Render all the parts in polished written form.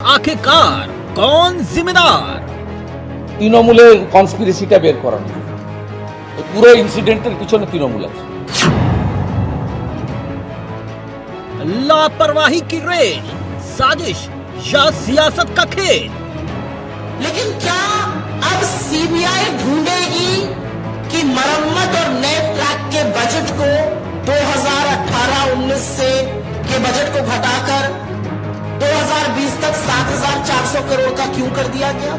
आखिरकार कौन जिम्मेदार? তৃণমূলের কনস্পিরেসিটা বের করানো, পুরো ইনসিডেন্টের পিছনে তৃণমূল আছে। लापरवाही की रेल, साजिश या सियासत का खेल? लेकिन क्या अब सीबीआई ढूंढेगी कि मरम्मत और नए ट्रैक के बजट को 2018-19 से के बजट को घटाकर 2020 तक 7,400 करोड़ का क्यों कर दिया गया?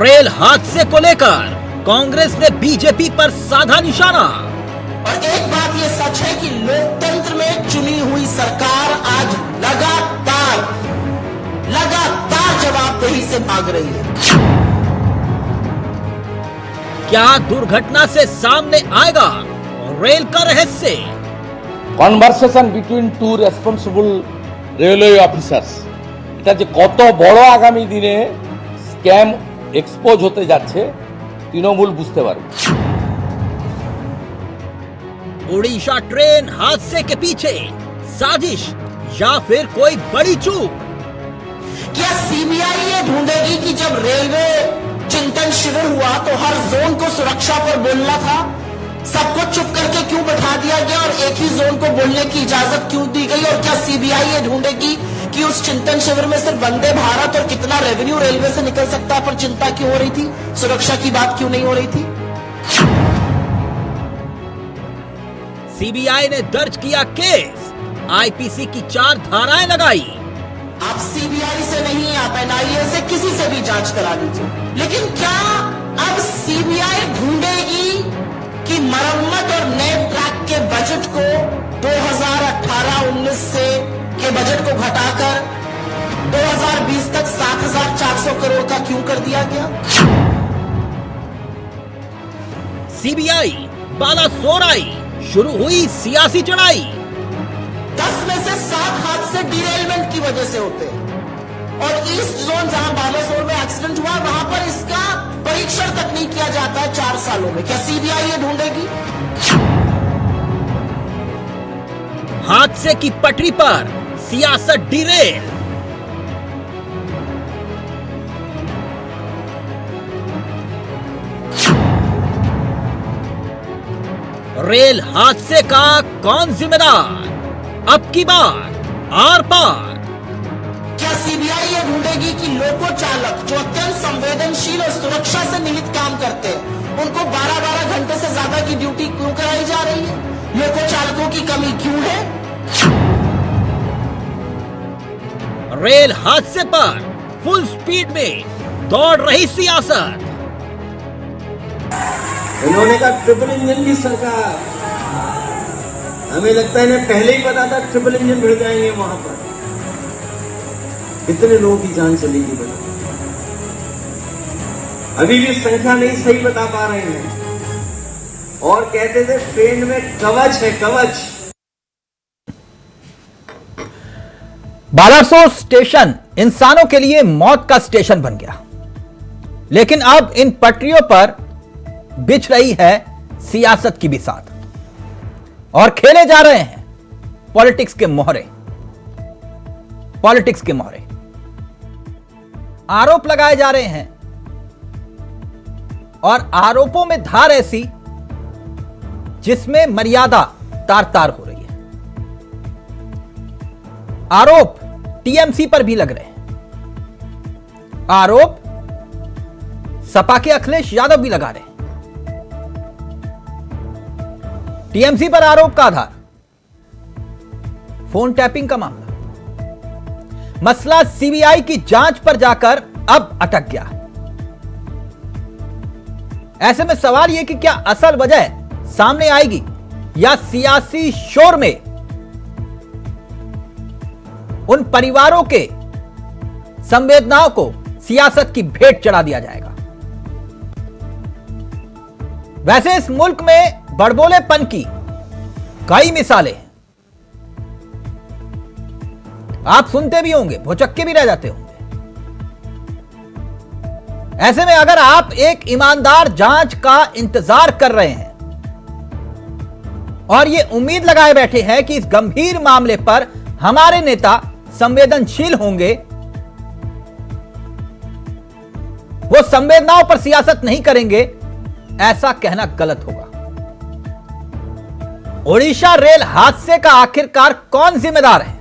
रेल हादसे को लेकर कांग्रेस ने बीजेपी पर साधा निशाना। और एक बात ये सच है कि लोकतंत्र में चुनी हुई सरकार आज लगातार जवाबदेही से भाग रही है। क्या दुर्घटना से सामने आएगा रेल का रहस्य? Conversation between two responsible railway officers, এটা যে কত বড় আগামী দিনে স্ক্যাম এক্সপোজ হতে যাচ্ছে তৃণমূল বুঝতে পারবে। उड़ीसा ट्रेन हादसे के पीछे साजिश या फिर कोई बड़ी चूक? क्या सीबीआई ये ढूंढेगी कि जब रेलवे चिंतन शिविर हुआ तो हर जोन को सुरक्षा पर बोलना था, सबको चुप करके क्यों बैठा दिया गया और एक ही जोन को बोलने की इजाजत क्यों दी गई? और क्या सीबीआई ये ढूंढेगी कि उस चिंतन शिविर में सिर्फ वंदे भारत और कितना रेवेन्यू रेलवे से निकल सकता है पर चिंता क्यों हो रही थी, सुरक्षा की बात क्यों नहीं हो रही थी? सीबीआई ने दर्ज किया केस, आईपीसी की 4 धाराएं लगाई। आप सीबीआई से नहीं, आप एनआईए से, किसी से भी जांच करा लीजिए, लेकिन क्या अब सीबीआई ढूंढेगी कि मरम्मत और नए ट्रैक के बजट को 2018-19 से के बजट को घटाकर 2020 तक 7,400 करोड़ का क्यों कर दिया गया? सीबीआई बालासोर आई, शुरू हुई सियासी चढ़ाई। 10 में से 7 हादसे डिरेलमेंट की वजह से होते हैं और ईस्ट जोन जहां बालासोर में एक्सीडेंट हुआ वहां पर इसका परीक्षण तक नहीं किया जाता है 4 सालों में। क्या सीबीआई ये ढूंढेगी? हादसे की पटरी पर सियासत डिरेल। रेल हादसे का कौन जिम्मेदार? अब की बार आर पार। क्या सीबीआई ये ढूंढेगी कि लोको चालक जो अत्यंत संवेदनशील और सुरक्षा से निहित काम करते हैं उनको 12-12 घंटे से ज्यादा की ड्यूटी क्यों कराई जा रही है? लोको चालकों की कमी क्यों है? रेल हादसे पर फुल स्पीड में दौड़ रही सियासत। उन्होंने कहा ट्रिपल इंजन की सरकार, हमें लगता है इन्हें पहले ही पता था ट्रिपल इंजन भिड़ जाएंगे वहां पर। कितने लोगों की जान चलेगी बता, अभी भी संख्या नहीं सही बता पा रहे हैं और कहते थे ट्रेन में कवच है, कवच। बालासोर स्टेशन इंसानों के लिए मौत का स्टेशन बन गया, लेकिन अब इन पटरियों पर बिछ रही है सियासत की बिसात और खेले जा रहे हैं पॉलिटिक्स के मोहरे। पॉलिटिक्स के मोहरे, आरोप लगाए जा रहे हैं और आरोपों में धार ऐसी जिसमें मर्यादा तार तार हो रही है। आरोप टीएमसी पर भी लग रहे हैं, आरोप सपा के अखिलेश यादव भी लगा रहे हैं। टीएमसी पर आरोप का आधार फोन टैपिंग का मामला। मसला सीबीआई की जांच पर जाकर अब अटक गया। ऐसे में सवाल यह कि क्या असल वजह सामने आएगी या सियासी शोर में उन परिवारों के संवेदनाओं को सियासत की भेंट चढ़ा दिया जाएगा? वैसे इस मुल्क में बड़बोलेपन की कई मिसालें हैं। आप सुनते भी होंगे, भौचक्के भी रह जाते होंगे। ऐसे में अगर आप एक ईमानदार जांच का इंतजार कर रहे हैं और ये उम्मीद लगाए बैठे हैं कि इस गंभीर मामले पर हमारे नेता संवेदनशील होंगे, वो संवेदनाओं पर सियासत नहीं करेंगे, ऐसा कहना गलत होगा। ओडिशा रेल हादसे का आखिरकार कौन जिम्मेदार है?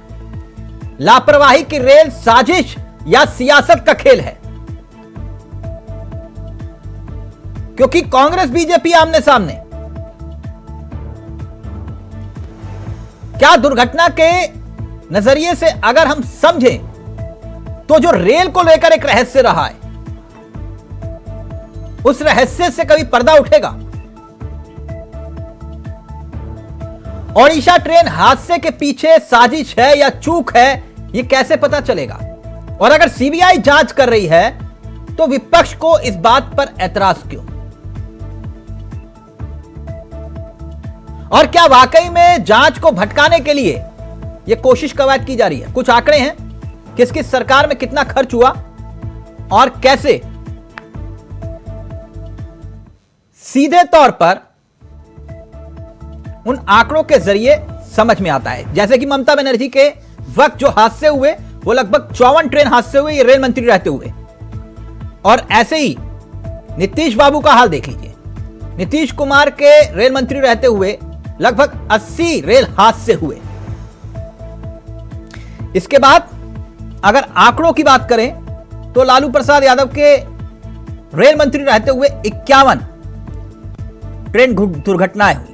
लापरवाही की रेल साजिश या सियासत का खेल है? क्योंकि कांग्रेस बीजेपी आमने सामने। क्या दुर्घटना के नजरिए से अगर हम समझें तो जो रेल को लेकर एक रहस्य रहा है, उस रहस्य से कभी पर्दा उठेगा? ओडिशा ट्रेन हादसे के पीछे साजिश है या चूक है, यह कैसे पता चलेगा? और अगर सीबीआई जांच कर रही है तो विपक्ष को इस बात पर ऐतराज क्यों? और क्या वाकई में जांच को भटकाने के लिए यह कोशिश कवायद की जा रही है? कुछ आंकड़े हैं, किस किस सरकार में कितना खर्च हुआ और कैसे। सीधे तौर पर उन आंकड़ों के जरिए समझ में आता है। जैसे कि ममता बनर्जी के वक्त जो हादसे हुए, वो लगभग 54 ट्रेन हादसे हुए ये रेल मंत्री रहते हुए। और ऐसे ही नीतीश बाबू का हाल देख लीजिए। नीतीश कुमार के रेल मंत्री रहते हुए लगभग 80 रेल हादसे हुए। इसके बाद अगर आंकड़ों की बात करें तो लालू प्रसाद यादव के रेल मंत्री रहते हुए 51 ट्रेन दुर्घटनाएं हुई।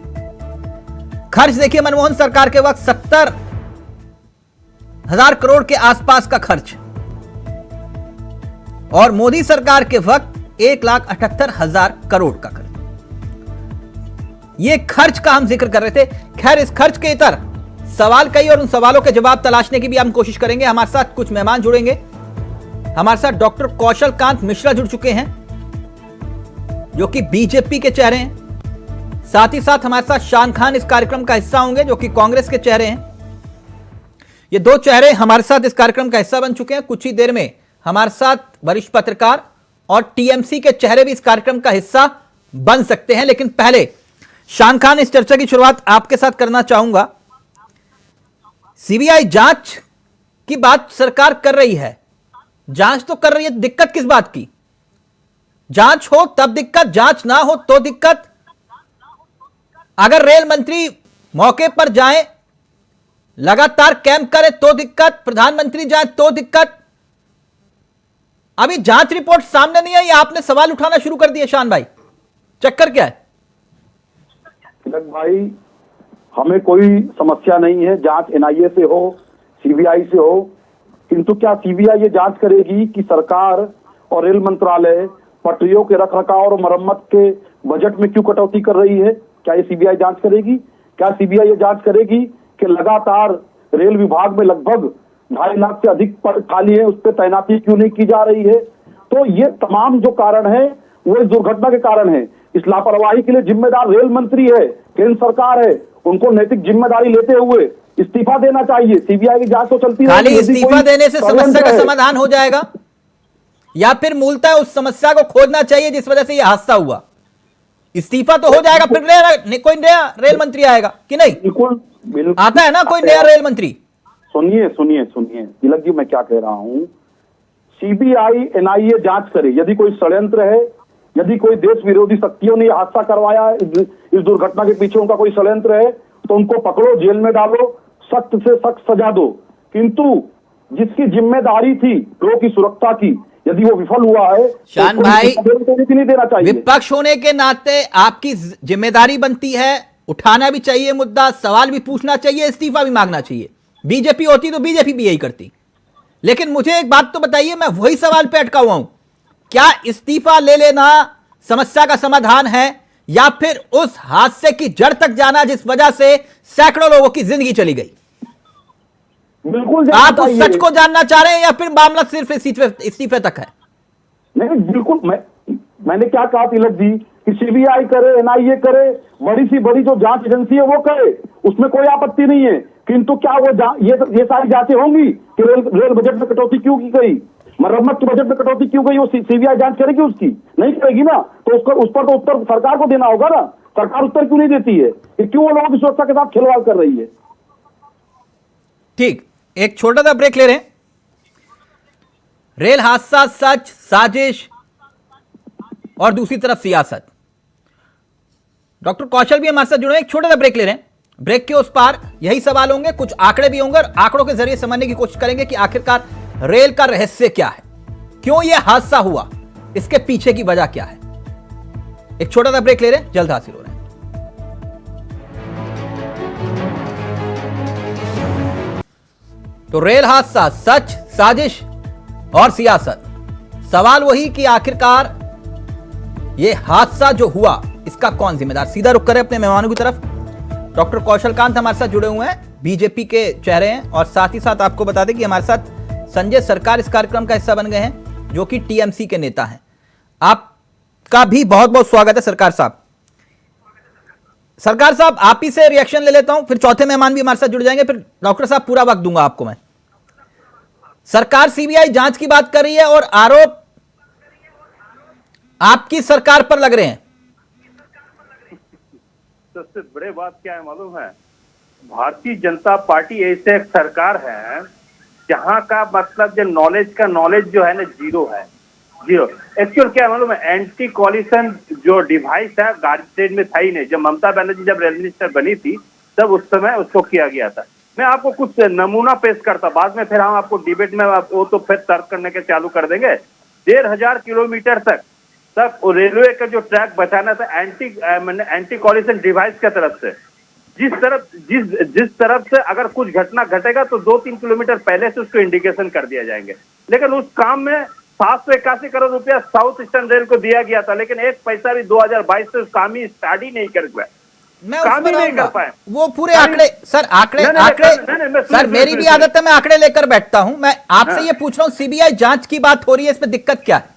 खर्च देखिए, मनमोहन सरकार के वक्त 70,000 करोड़ के आसपास का खर्च, और मोदी सरकार के वक्त 1,78,000 करोड़ का खर्च। यह खर्च का हम जिक्र कर रहे थे। खैर, इस खर्च के इतर सवाल कई और उन सवालों के जवाब तलाशने की भी हम कोशिश करेंगे। हमारे साथ कुछ मेहमान जुड़ेंगे। हमारे साथ डॉक्टर कौशल कांत मिश्रा जुड़ चुके हैं, जो कि बीजेपी के चेहरे हैं। साथ ही साथ हमारे साथ शान खान इस कार्यक्रम का हिस्सा होंगे, जो कि कांग्रेस के चेहरे हैं। ये दो चेहरे हमारे साथ इस कार्यक्रम का हिस्सा बन चुके हैं। कुछ ही देर में हमारे साथ वरिष्ठ पत्रकार और टीएमसी के चेहरे भी इस कार्यक्रम का हिस्सा बन सकते हैं। लेकिन पहले शान खान, इस चर्चा की शुरुआत आपके साथ करना चाहूंगा। सीबीआई जांच की बात सरकार कर रही है, जांच तो कर रही है, दिक्कत किस बात की? जांच हो तब दिक्कत, जांच ना हो तो दिक्कत। अगर रेल मंत्री मौके पर जाएं, लगातार कैंप करें तो दिक्कत, प्रधानमंत्री जाए तो दिक्कत। अभी जांच रिपोर्ट सामने नहीं आई, आपने सवाल उठाना शुरू कर दिया। शान भाई, चक्कर क्या है? तिलक भाई, हमें कोई समस्या नहीं है, जांच एनआईए से हो, सीबीआई से हो, किंतु क्या सीबीआई ये जांच करेगी कि सरकार और रेल मंत्रालय पटरियों के रखरखाव और मरम्मत के बजट में क्यों कटौती कर रही है? क्या ये सीबीआई जांच करेगी? क्या सीबीआई ये जांच करेगी कि लगातार रेल विभाग में लगभग 2.5 लाख से अधिक पद खाली है, उस पर तैनाती क्यों नहीं की जा रही है? तो ये तमाम जो कारण है वो इस दुर्घटना के कारण है। इस लापरवाही के लिए जिम्मेदार रेल मंत्री है, केंद्र सरकार है, उनको नैतिक जिम्मेदारी लेते हुए इस्तीफा देना चाहिए। सीबीआई की जांच तो चलती है। खाली इस्तीफा देने से समस्या का समाधान हो जाएगा, या फिर मूलतः उस समस्या को खोजना चाहिए जिस वजह से यह हादसा हुआ? इस्तीफा तो हो जाएगा, फिर कोई नया रेल मंत्री आएगा कि नहीं? बिल्कुल आता है ना कोई नया रेल मंत्री। सुनिए तिलक जी, मैं क्या कह रहा हूं, सीबीआई एनआईए जांच करे। यदि कोई षड्यंत्र है, यदि कोई देश विरोधी शक्तियों ने हादसा करवाया, इस दुर्घटना के पीछे उनका कोई षड्यंत्र है, तो उनको पकड़ो, जेल में डालो, सख्त से सख्त सजा दो। किंतु जिसकी जिम्मेदारी थी लोगों की सुरक्षा की, यदि वो विफल हुआ है, शान भाई, नहीं देना चाहिए। विपक्ष होने के नाते आपकी जिम्मेदारी बनती है, उठाना भी चाहिए मुद्दा, सवाल भी पूछना चाहिए, इस्तीफा भी मांगना चाहिए। बीजेपी होती तो बीजेपी भी यही करती। लेकिन मुझे एक बात तो बताइए, मैं वही सवाल पे अटका हुआ हूं, क्या इस्तीफा ले लेना समस्या का समाधान है, या फिर उस हादसे की जड़ तक जाना जिस वजह से सैकड़ों लोगों की जिंदगी चली गई? बिल्कुल आप उस सच को जानना चाह रहे हैं या फिर मामला सिर्फ इस्तीफे तक है? नहीं, बिल्कुल। मैंने क्या कहा तिलक जी कि सीबीआई करे, एनआईए करे, बड़ी सी बड़ी जो जांच एजेंसी है वो करे, उसमें कोई आपत्ति नहीं है। किंतु क्या वो ये सारी जांचें होंगी कि रेल बजट में कटौती क्यों की गई, मरम्मत के बजट में कटौती क्यों गई, वो सीबीआई जांच करेगी? उसकी नहीं करेगी ना। तो उस पर तो उत्तर सरकार को देना होगा ना। सरकार उत्तर क्यों नहीं देती है कि क्यों वो लोगों की सुरक्षा के साथ खिलवाड़ कर रही है? ठीक, एक छोटा सा ब्रेक ले रहे हैं। रेल हादसा सच, साजिश और दूसरी तरफ सियासत। डॉक्टर कौशल भी हमारे साथ जुड़े हैं। एक छोटा सा ब्रेक ले रहे हैं। ब्रेक के उस पार यही सवाल होंगे, कुछ आंकड़े भी होंगे और आंकड़ों के जरिए समझने की कोशिश करेंगे कि आखिरकार रेल का रहस्य क्या है, क्यों यह हादसा हुआ, इसके पीछे की वजह क्या है। एक छोटा सा ब्रेक ले रहे हैं, जल्द हासिल हो रहे हैं। तो रेल हादसा सच, साजिश और सियासत। सवाल वही कि आखिरकार यह हादसा जो हुआ इसका कौन जिम्मेदार। सीधा रुक करें अपने मेहमानों की तरफ। डॉक्टर कौशल कांत हमारे साथ जुड़े हुए हैं, बीजेपी के चेहरे हैं, और साथ ही साथ आपको बता दें कि हमारे साथ संजय सरकार इस कार्यक्रम का हिस्सा बन गए हैं, जो कि टीएमसी के नेता हैं। आपका भी बहुत बहुत स्वागत है सरकार साहब। सरकार साहब, आप ही से रिएक्शन ले लेता हूं, फिर चौथे मेहमान भी हमारे साथ जुड़ जाएंगे, फिर डॉक्टर साहब पूरा वक्त दूंगा आपको मैं। सरकार सीबीआई जांच की बात कर रही है और आरोप आपकी सरकार पर लग रहे हैं। सबसे बड़े बात क्या है मालूम है, भारतीय जनता पार्टी ऐसे एक सरकार है जहां का मतलब जो नॉलेज जो है ना जीरो है, जीरो। एक्चुअल क्या है मालूम है, एंटी कॉलिशन जो डिवाइस है गाड़ी ट्रेन में था ही नहीं। जब ममता बनर्जी जब रेल मिनिस्टर बनी थी तब उस समय उसको किया गया था। मैं आपको कुछ नमूना पेश करता, बाद में फिर हम आपको डिबेट में वो तो फिर तर्क करने के चालू कर देंगे। 1500 किलोमीटर तक रेलवे का जो ट्रैक बचाना था एंटी कॉलिशन डिवाइस की तरफ से, जिस तरफ से अगर कुछ घटना घटेगा तो 2-3 किलोमीटर पहले से उसको इंडिकेशन कर दिया जाएंगे। लेकिन उस काम में 781 करोड़ रुपया साउथ ईस्टर्न रेल को दिया गया था, लेकिन एक पैसा भी 2022 से उस काम ही स्टार्ट ही नहीं कर पाए। मैं काम ही नहीं कर पाए। वो पूरे आंकड़े सर, आंकड़े सर, मेरी भी आदत है, मैं आंकड़े लेकर बैठता हूं। मैं आपसे ये पूछ रहा हूं, सीबीआई जांच की बात हो रही है, इसमें दिक्कत क्या है?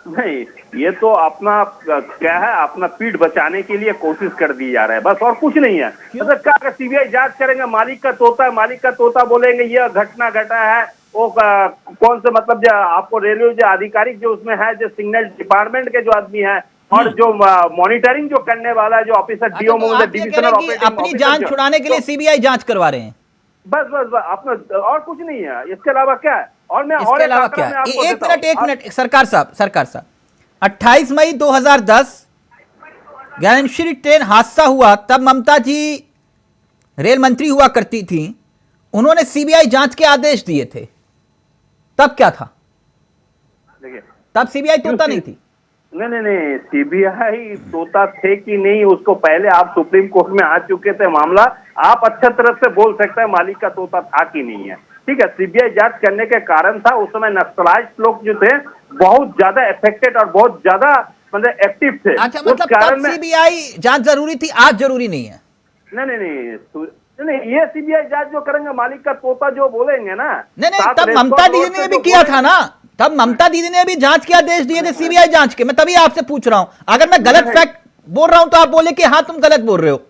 नहीं, ये तो अपना क्या है, अपना पीठ बचाने के लिए कोशिश कर दी जा रहा है, बस और कुछ नहीं है। मतलब क्या अगर सीबीआई जांच करेंगे, मालिक का तोता बोलेंगे ये घटना घटा है, वो कौन से मतलब जो आपको रेलवे जो आधिकारिक जो उसमें है, जो सिग्नल डिपार्टमेंट के जो आदमी है और जो मॉनिटरिंग जो करने वाला है, जो ऑफिसर डीओ डिविजनल ऑपरेटिंग अपनी जान छुड़ाने के लिए सीबीआई जांच करवा रहे हैं। बस अपना और कुछ नहीं है, इसके अलावा क्या है? और मैं इसके अलावा क्या है? एक मिनट सरकार साहब 28 मई 2010 ज्ञानेश्वरी ट्रेन हादसा हुआ, तब ममता जी रेल मंत्री हुआ करती थी, उन्होंने सीबीआई जांच के आदेश दिए थे। तब क्या था? देखिए, तब सीबीआई तोता नहीं थी। नहीं, सीबीआई तोता थे कि नहीं, उसको पहले आप सुप्रीम कोर्ट में आ चुके थे मामला, आप अच्छा तरह से बोल सकते हैं मालिक का तोता था कि नहीं है। ठीक है, सीबीआई जांच करने के कारण था, उस समय नक्सलाइट लोग जो थे बहुत ज्यादा अफेक्टेड और बहुत ज्यादा मतलब एक्टिव थे। अच्छा, मतलब तब सीबीआई जांच जरूरी थी, आज जरूरी नहीं है? नहीं, ये सीबीआई जांच जो करेंगे मालिक का तोता जो बोलेंगे ना। नहीं, तब ममता दीदी ने भी किया था ना, तब ममता दीदी ने भी जांच के आदेश दिए थे सीबीआई जांच के। मैं तभी आपसे पूछ रहा हूं, अगर मैं गलत फैक्ट बोल रहा हूं तो आप बोले कि हाँ तुम गलत बोल रहे हो।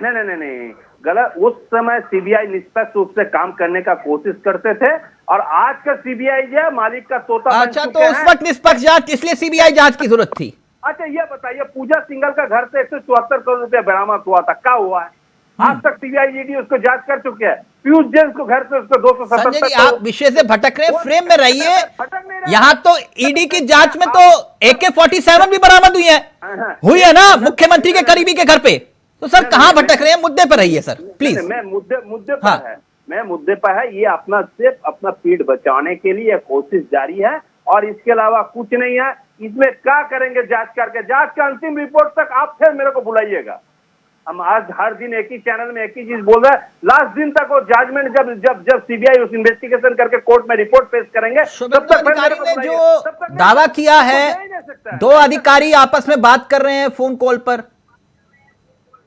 नहीं, गलत। उस समय सीबीआई निष्पक्ष रूप से काम करने का कोशिश करते थे, और आज का सीबीआई जो है मालिक का तोता। अच्छा, तो उस वक्त निष्पक्ष जांच, इसलिए सीबीआई जांच की जरूरत थी। अच्छा, ये बताइए, पूजा सिंघल का घर से 174 करोड़ रुपया बरामद हुआ था, क्या हुआ है? आज तक सीबीआई ईडी उसको जांच कर चुके हैं। पीयूष जैन को घर से उसको 277। आप विषय से भटक रहे हैं, फ्रेम में रहिए। यहाँ तो ईडी की जांच में तो AK-47 भी बरामद हुई है ना मुख्यमंत्री के करीबी के घर पे। तो सर कहाँ भटक रहे हैं? मुद्दे पर रहिए सर प्लीज। मैं मुद्दे पर है, ये अपना सिर्फ अपना पीठ बचाने के लिए कोशिश जारी है और इसके अलावा कुछ नहीं है। इसमें क्या करेंगे जांच करके? जांच का अंतिम रिपोर्ट तक आप फिर मेरे को बुलाइएगा। हम आज हर दिन एक ही चैनल में एक ही चीज बोल रहे हैं। लास्ट दिन तक वो जजमेंट जब सीबीआई उस इन्वेस्टिगेशन करके कोर्ट में रिपोर्ट पेश करेंगे, तब तक अधिकारी ने जो दावा किया है, 2 अधिकारी आपस में बात कर रहे हैं फोन कॉल पर।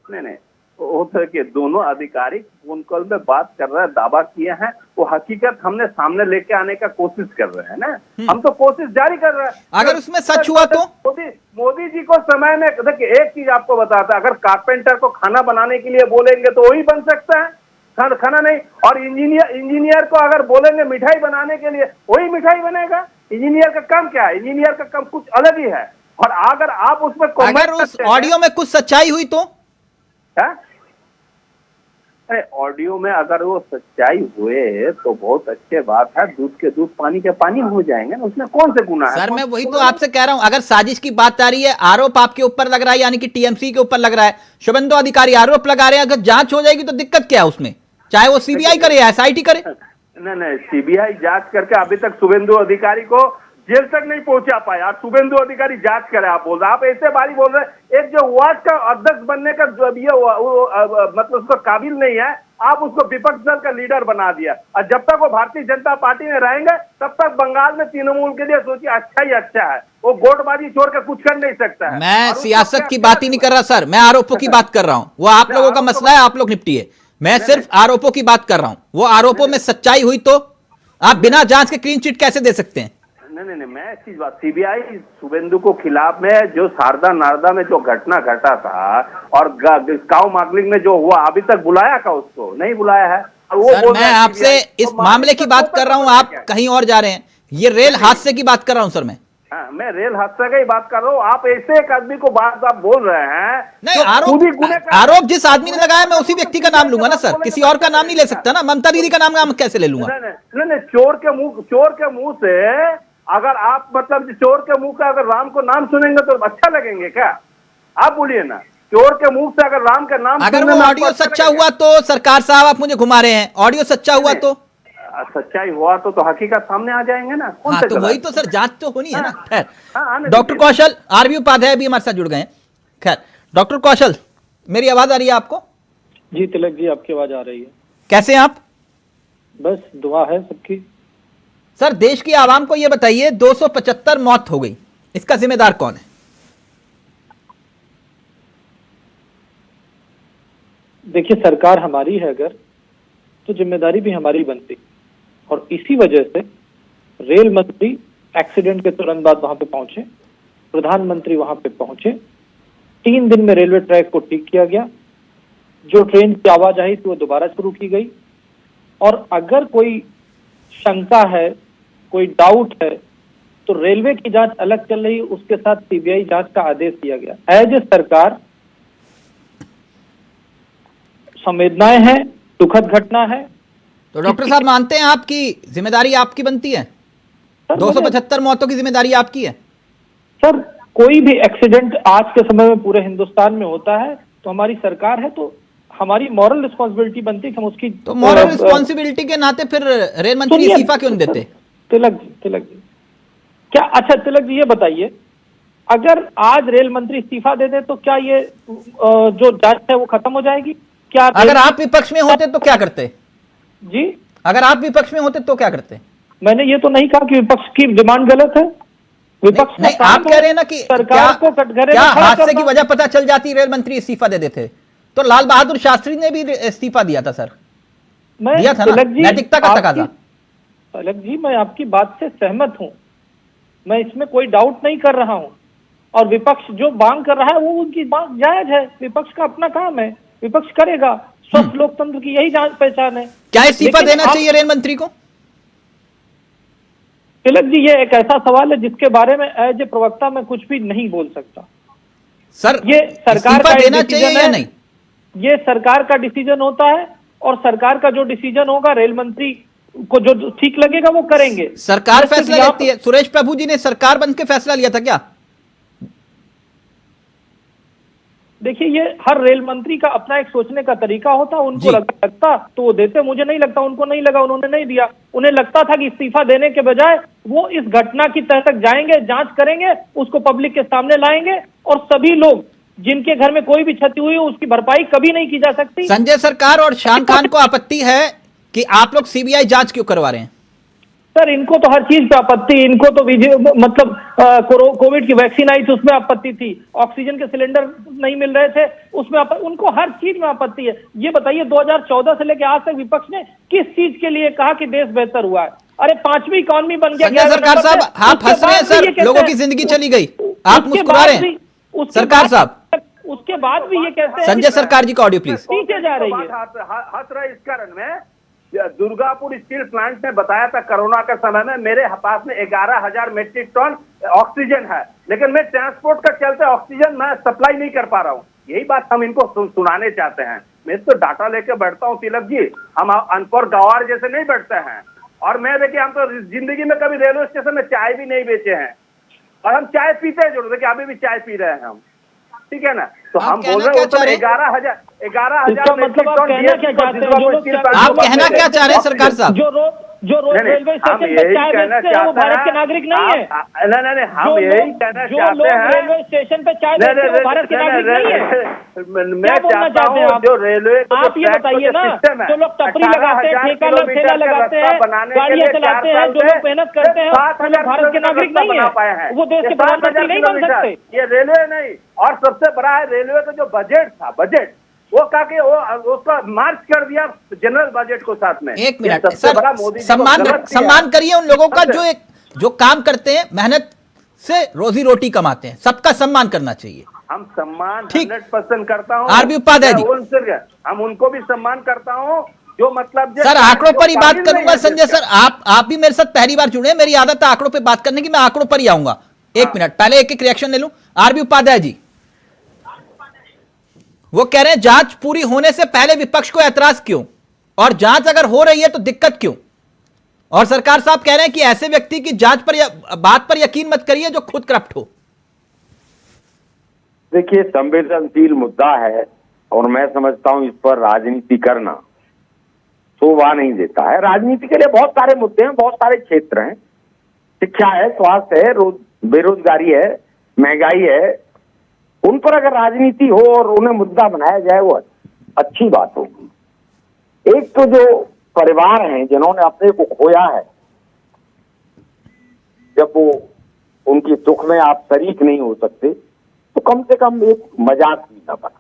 नहीं, होता कि दोनों अधिकारी फोन कॉल में बात कर रहे हैं, दावा किए हैं, वो हकीकत हमने सामने लेके आने का कोशिश कर रहे हैं ना। हम तो कोशिश जारी कर रहे हैं। अगर उसमें सच हुआ तो मोदी जी को समय में देखिए, एक चीज आपको बताता, अगर कारपेंटर को खाना बनाने के लिए बोलेंगे तो वही बन सकता है, खाना नहीं। और इंजीनियर को अगर बोलेंगे मिठाई बनाने के लिए, वही मिठाई बनेगा। इंजीनियर का काम क्या है? इंजीनियर का काम कुछ अलग ही है। और अगर आप उसमें अगर उस ऑडियो में कुछ सच्चाई हुई तो अरे ऑडियो में अगर वो सच्चाई हुए तो बहुत अच्छे बात है, दूध के दूध पानी के पानी हो जाएंगे ना, उसमें कौन से गुनाह है? सर मैं वही तो आपसे कह रहा हूं, अगर साजिश की बात आ रही है, आरोप आपके ऊपर लग रहा है, यानी कि टीएमसी के ऊपर लग रहा है, शुभेंदु अधिकारी आरोप लगा रहे हैं, अगर जांच हो जाएगी तो दिक्कत क्या है उसमें? चाहे वो सीबीआई करे या एसआईटी करे। नहीं, सीबीआई जांच करके अभी तक शुभेंदु अधिकारी को जेल तक नहीं पहुंचा पाया। आप शुभेंदु अधिकारी जांच करे, आप बोल रहे, आप ऐसे बारी बोल रहे। एक जो वार्ड का अध्यक्ष बनने का जो ये मतलब उसको काबिल नहीं है, आप उसको विपक्ष दल का लीडर बना दिया। और जब तक वो भारतीय जनता पार्टी में रहेंगे तब तक बंगाल में तृणमूल के लिए सोचिए अच्छा ही अच्छा है, वो गोटबाजी छोड़ कर कुछ कर नहीं सकता है। मैं सियासत की बात ही नहीं कर रहा सर, मैं आरोपों की बात कर रहा हूं। वो आप लोगों का मसला है, आप लोग निपटिए। मैं सिर्फ आरोपों की बात कर रहा हूं। वो आरोपों में सच्चाई हुई तो आप बिना जांच के क्लीन चिट कैसे दे सकते हैं? नहीं, मैं इस चीज बात, सीबीआई शुभेंदु को खिलाफ में जो शारदा नारदा में जो घटना घटा था और काउ मार्गलिंग में जो हुआ, अभी तक बुलाया का उसको नहीं बुलाया है। और वो सर मैं आपसे इस मामले की बात कर रहा हूं, आप कहीं और जा रहे हैं। ये रेल हादसे की बात कर रहा हूं सर मैं रेल हादसा का ही बात कर रहा हूँ। आप ऐसे एक आदमी को बात आप बोल रहे हैं। नहीं, आरोप जिस आदमी ने लगाया मैं उसी व्यक्ति का नाम लूंगा ना सर, किसी और का नाम नहीं ले सकता ना। ममता दीदी का नाम कैसे ले लूंगा? नहीं, चोर के मुंह से अगर आप मतलब चोर के मुंह का अगर राम को नाम सुनेंगे तो अच्छा लगेंगे क्या? आप बोलिए ना, चोर के मुंह से अगर राम का नाम, अगर वो ऑडियो सच्चा हुआ तो सरकार साहब आप मुझे घुमा रहे हैं, ऑडियो सच्चा हुआ तो सच्चाई हुआ तो हकीकत सामने आ जाएंगे ना। हाँ, तो वही तो सर, जांच तो होनी है ना। खैर, डॉक्टर कौशल आरबी उपाध्याय भी हमारे साथ जुड़ गए हैं। खैर डॉक्टर कौशल, मेरी आवाज आ रही है आपको? जी तिलक जी, आपकी आवाज आ रही है। कैसे हैं आप? बस दुआ है सबकी। सर देश की आवाम को यह बताइए, 275 मौत हो गई, इसका जिम्मेदार कौन है? देखिए, सरकार हमारी है अगर, तो जिम्मेदारी भी हमारी बनती, और इसी वजह से रेल मंत्री एक्सीडेंट के तुरंत बाद वहां पे पहुंचे, प्रधानमंत्री वहां पे पहुंचे, 3 दिन में रेलवे ट्रैक को ठीक किया गया, जो ट्रेन की आवाजाही थी वो दोबारा शुरू की गई, और अगर कोई शंका है, कोई डाउट है, तो रेलवे की जांच अलग चल रही है, उसके साथ सीबीआई जांच का आदेश दिया गया। एज ए सरकार संवेदनाएं हैं, दुखद घटना है। तो डॉक्टर साहब मानते हैं आपकी जिम्मेदारी आपकी बनती है? 275 मौतों की जिम्मेदारी आपकी है? सर कोई भी एक्सीडेंट आज के समय में पूरे हिंदुस्तान में होता है तो हमारी सरकार है, तो हमारी मॉरल रिस्पॉन्सिबिलिटी बनती है कि हम उसकी, तो मॉरल रिस्पॉन्सिबिलिटी के नाते फिर रेल मंत्री इस्तीफा क्यों नहीं देते? तिलक जी क्या, अच्छा तिलक जी ये बताइए, अगर आज रेल मंत्री इस्तीफा दे दे तो क्या ये जो जांच है वो खत्म हो जाएगी क्या? अगर आप विपक्ष में होते तो क्या करते जी? अगर आप विपक्ष में होते तो क्या करते? मैंने ये तो नहीं कहा कि विपक्ष की डिमांड गलत है। विपक्ष नहीं, आप कह रहे हैं ना कि सरकार को कटघरे क्या हादसे की वजह पता चल जाती रेल मंत्री इस्तीफा दे देते? तो लाल बहादुर शास्त्री ने भी इस्तीफा दिया था सर, दिया था ना, नैतिकता का तकाजा। तिलक जी मैं आपकी बात से सहमत हूं, मैं इसमें कोई डाउट नहीं कर रहा हूं, और विपक्ष जो मांग कर रहा है वो उनकी मांग जायज है, विपक्ष का अपना काम है, विपक्ष करेगा। स्वस्थ लोकतंत्र की यही जांच पहचान है। क्या इस्तीफा देना चाहिए रेल मंत्री को? तिलक जी ये एक ऐसा सवाल है जिसके बारे में एज ए प्रवक्ता मैं कुछ भी नहीं बोल सकता। सर ये सरकार का देना चाहिए या नहीं, ये सरकार का डिसीजन होता है, और सरकार का जो डिसीजन होगा रेल मंत्री को जो ठीक लगेगा वो करेंगे। सरकार फैसला लेती है। सुरेश प्रभु जी ने सरकार बन के फैसला लिया था क्या? देखिए ये हर रेल मंत्री का अपना एक सोचने का तरीका होता, उनको लगता तो वो देते, मुझे नहीं लगता, उनको नहीं लगा, उन्होंने नहीं दिया। उन्हें लगता था कि इस्तीफा देने के बजाय वो इस घटना की तह तक जाएंगे, जांच करेंगे, उसको पब्लिक के सामने लाएंगे, और सभी लोग जिनके घर में कोई भी क्षति हुई हो उसकी भरपाई कभी नहीं की जा सकती। संजय सरकार और शान खान को आपत्ति है कि आप लोग सीबीआई जांच क्यों करवा रहे हैं? सर इनको तो हर चीज पे आपत्ति, इनको तो मतलब कोविड की वैक्सीन आई थी उसमें आपत्ति थी, ऑक्सीजन के सिलेंडर नहीं मिल रहे थे उसमें उनको हर चीज में आपत्ति है। ये बताइए 2014 से लेकर आज तक विपक्ष ने किस चीज के लिए कहा कि देश बेहतर हुआ है? अरे 5वीं इकॉनमी बन गया। संजय सरकार साहब आप हंस रहे हैं सर, लोगों की जिंदगी चली गई, आप मुस्कुरा रहे हैं। सरकार साहब उसके बाद भी ये कहते हैं। संजय सरकार जी का ऑडियो प्लीज। पीछे जा रही है, हंस रहे इस कारण में, दुर्गापुर स्टील प्लांट ने बताया था कोरोना के समय में मेरे पास में 11,000 मीट्रिक टन ऑक्सीजन है, लेकिन मैं ट्रांसपोर्ट का चलते ऑक्सीजन मैं सप्लाई नहीं कर पा रहा हूँ। यही बात हम इनको सुनाने चाहते हैं मैं तो डाटा लेके बैठता हूँ तिलक जी, हम अनपढ़ गवार जैसे नहीं बैठते हैं। और मैं देखिए, हम तो जिंदगी में कभी रेलवे स्टेशन में चाय भी नहीं बेचे हैं, और हम चाय पीते हैं जरूर, देखिए अभी भी चाय पी रहे हैं हम, ठीक है ना। तो हम बोल रहे हैं 11,000 मतलब आप कहना क्या चाहते हैं? आप कहना क्या चाह रहे हैं सरकार साहब? जो रेलवे स्टेशन पे चाय बेचते हैं वो भारत के नागरिक नहीं है। नहीं, हम यही कहना चाहते हैं, रेलवे स्टेशन पे चाय बेचते हैं वो भारत के नागरिक नहीं है। मैं चाहता हूँ जो रेलवे आप ये बताइए ना, जो लोग टपरी लगाते हैं, ठेला लगाते हैं, गाड़ियां चलाते हैं, जो लोग मेहनत करते हैं, वो लोग भारत के नागरिक नहीं है, वो देश के प्रधानमंत्री नहीं बन सकते। ये रेलवे नहीं, और सबसे बड़ा है रेलवे का जो बजट था, बजट वो काके वो उसका मार्च कर दिया जनरल बजट को साथ में। एक मिनट सबसे सर, बड़ा मोदी जी सम्मान करिए उन लोगों का जो काम करते हैं, मेहनत से रोजी रोटी कमाते हैं, सबका सम्मान करना चाहिए। हम सम्मान ठीक। 100% करता हूँ। आरबी उपाध्याय जी, हम उनको भी सम्मान करता हूँ जो मतलब सर आंकड़ों पर ही बात करूंगा। संजय सर, आप भी मेरे साथ पहली बार जुड़े हैं, मेरी आदत है आंकड़ों पे बात करने की, मैं आंकड़ों पर ही आऊंगा। एक मिनट पहले एक रिएक्शन ले लूं। आरबी उपाध्याय जी, वो कह रहे हैं जांच पूरी होने से पहले विपक्ष को ऐतराज क्यों, और जांच अगर हो रही है तो दिक्कत क्यों? और सरकार साहब कह रहे हैं कि ऐसे व्यक्ति की जांच पर या बात पर यकीन मत करिए जो खुद करप्ट हो। देखिए, संवेदनशील मुद्दा है और मैं समझता हूं इस पर राजनीति करना शोभा नहीं देता है। राजनीति के लिए बहुत सारे मुद्दे हैं, बहुत सारे क्षेत्र हैं, शिक्षा है, स्वास्थ्य है, बेरोजगारी है, महंगाई है। उन पर अगर राजनीति हो और उन्हें मुद्दा बनाया जाए वो अच्छी बात होगी। एक तो जो परिवार हैं जिन्होंने अपने को खोया है, जब वो उनकी दुख में आप शरीक नहीं हो सकते तो कम से कम एक मजाक भी ना बना।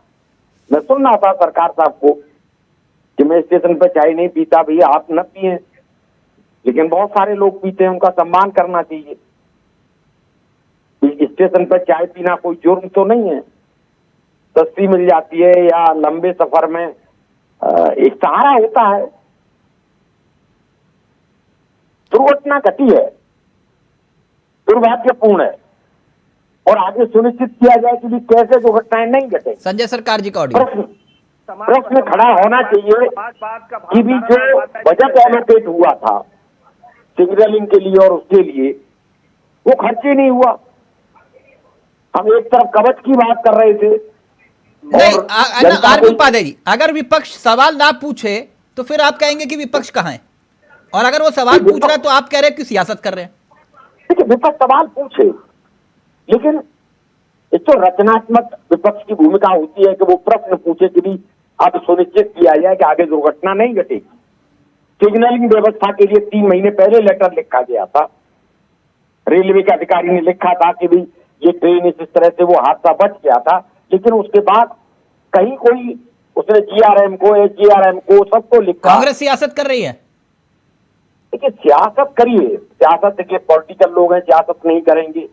मैं सुन रहा था सरकार साहब को कि मैं स्टेशन पर चाय नहीं पीता, भैया आप न पिए, लेकिन बहुत सारे लोग पीते हैं, उनका सम्मान करना चाहिए। स्टेशन पर चाय पीना कोई जुर्म तो नहीं है, सस्ती मिल जाती है या लंबे सफर में एक सहारा होता है। दुर्घटना घटी है, दुर्भाग्यपूर्ण है, और आगे सुनिश्चित किया जाए कि भी कैसे दुर्घटनाएं नहीं घटे। संजय सरकार जी का ऑडियो प्रश्न खड़ा होना चाहिए कि भी जो बजट एलोकेट हुआ था सिग्नलिंग के लिए और उसके लिए वो खर्च ही नहीं हुआ। हम एक तरफ कवच की बात कर रहे थे। नहीं, आरबी उपाध्याय जी, अगर विपक्ष सवाल ना पूछे तो फिर आप कहेंगे कि विपक्ष कहां है, और अगर वो सवाल पूछ रहा है तो आप कह रहे हैं कि सियासत कर रहे हैं। देखिए, विपक्ष सवाल पूछे, लेकिन एक तो रचनात्मक विपक्ष की भूमिका होती है कि वो प्रश्न पूछे कि भी अब सुनिश्चित किया जाए कि आगे दुर्घटना नहीं घटेगी। सिग्नलिंग व्यवस्था के लिए 3 महीने पहले लेटर लिखा गया था, रेलवे के अधिकारी ने लिखा था कि भी ये ट्रेन इस तरह से वो हादसा बच गया था, लेकिन उसके बाद कहीं कोई उसने GRM को, SGRM को, सबको लिखा। कांग्रेस सियासत कर रही है। देखिए, सियासत करिए, सियासत के पॉलिटिकल लोग हैं, सियासत नहीं करेंगे,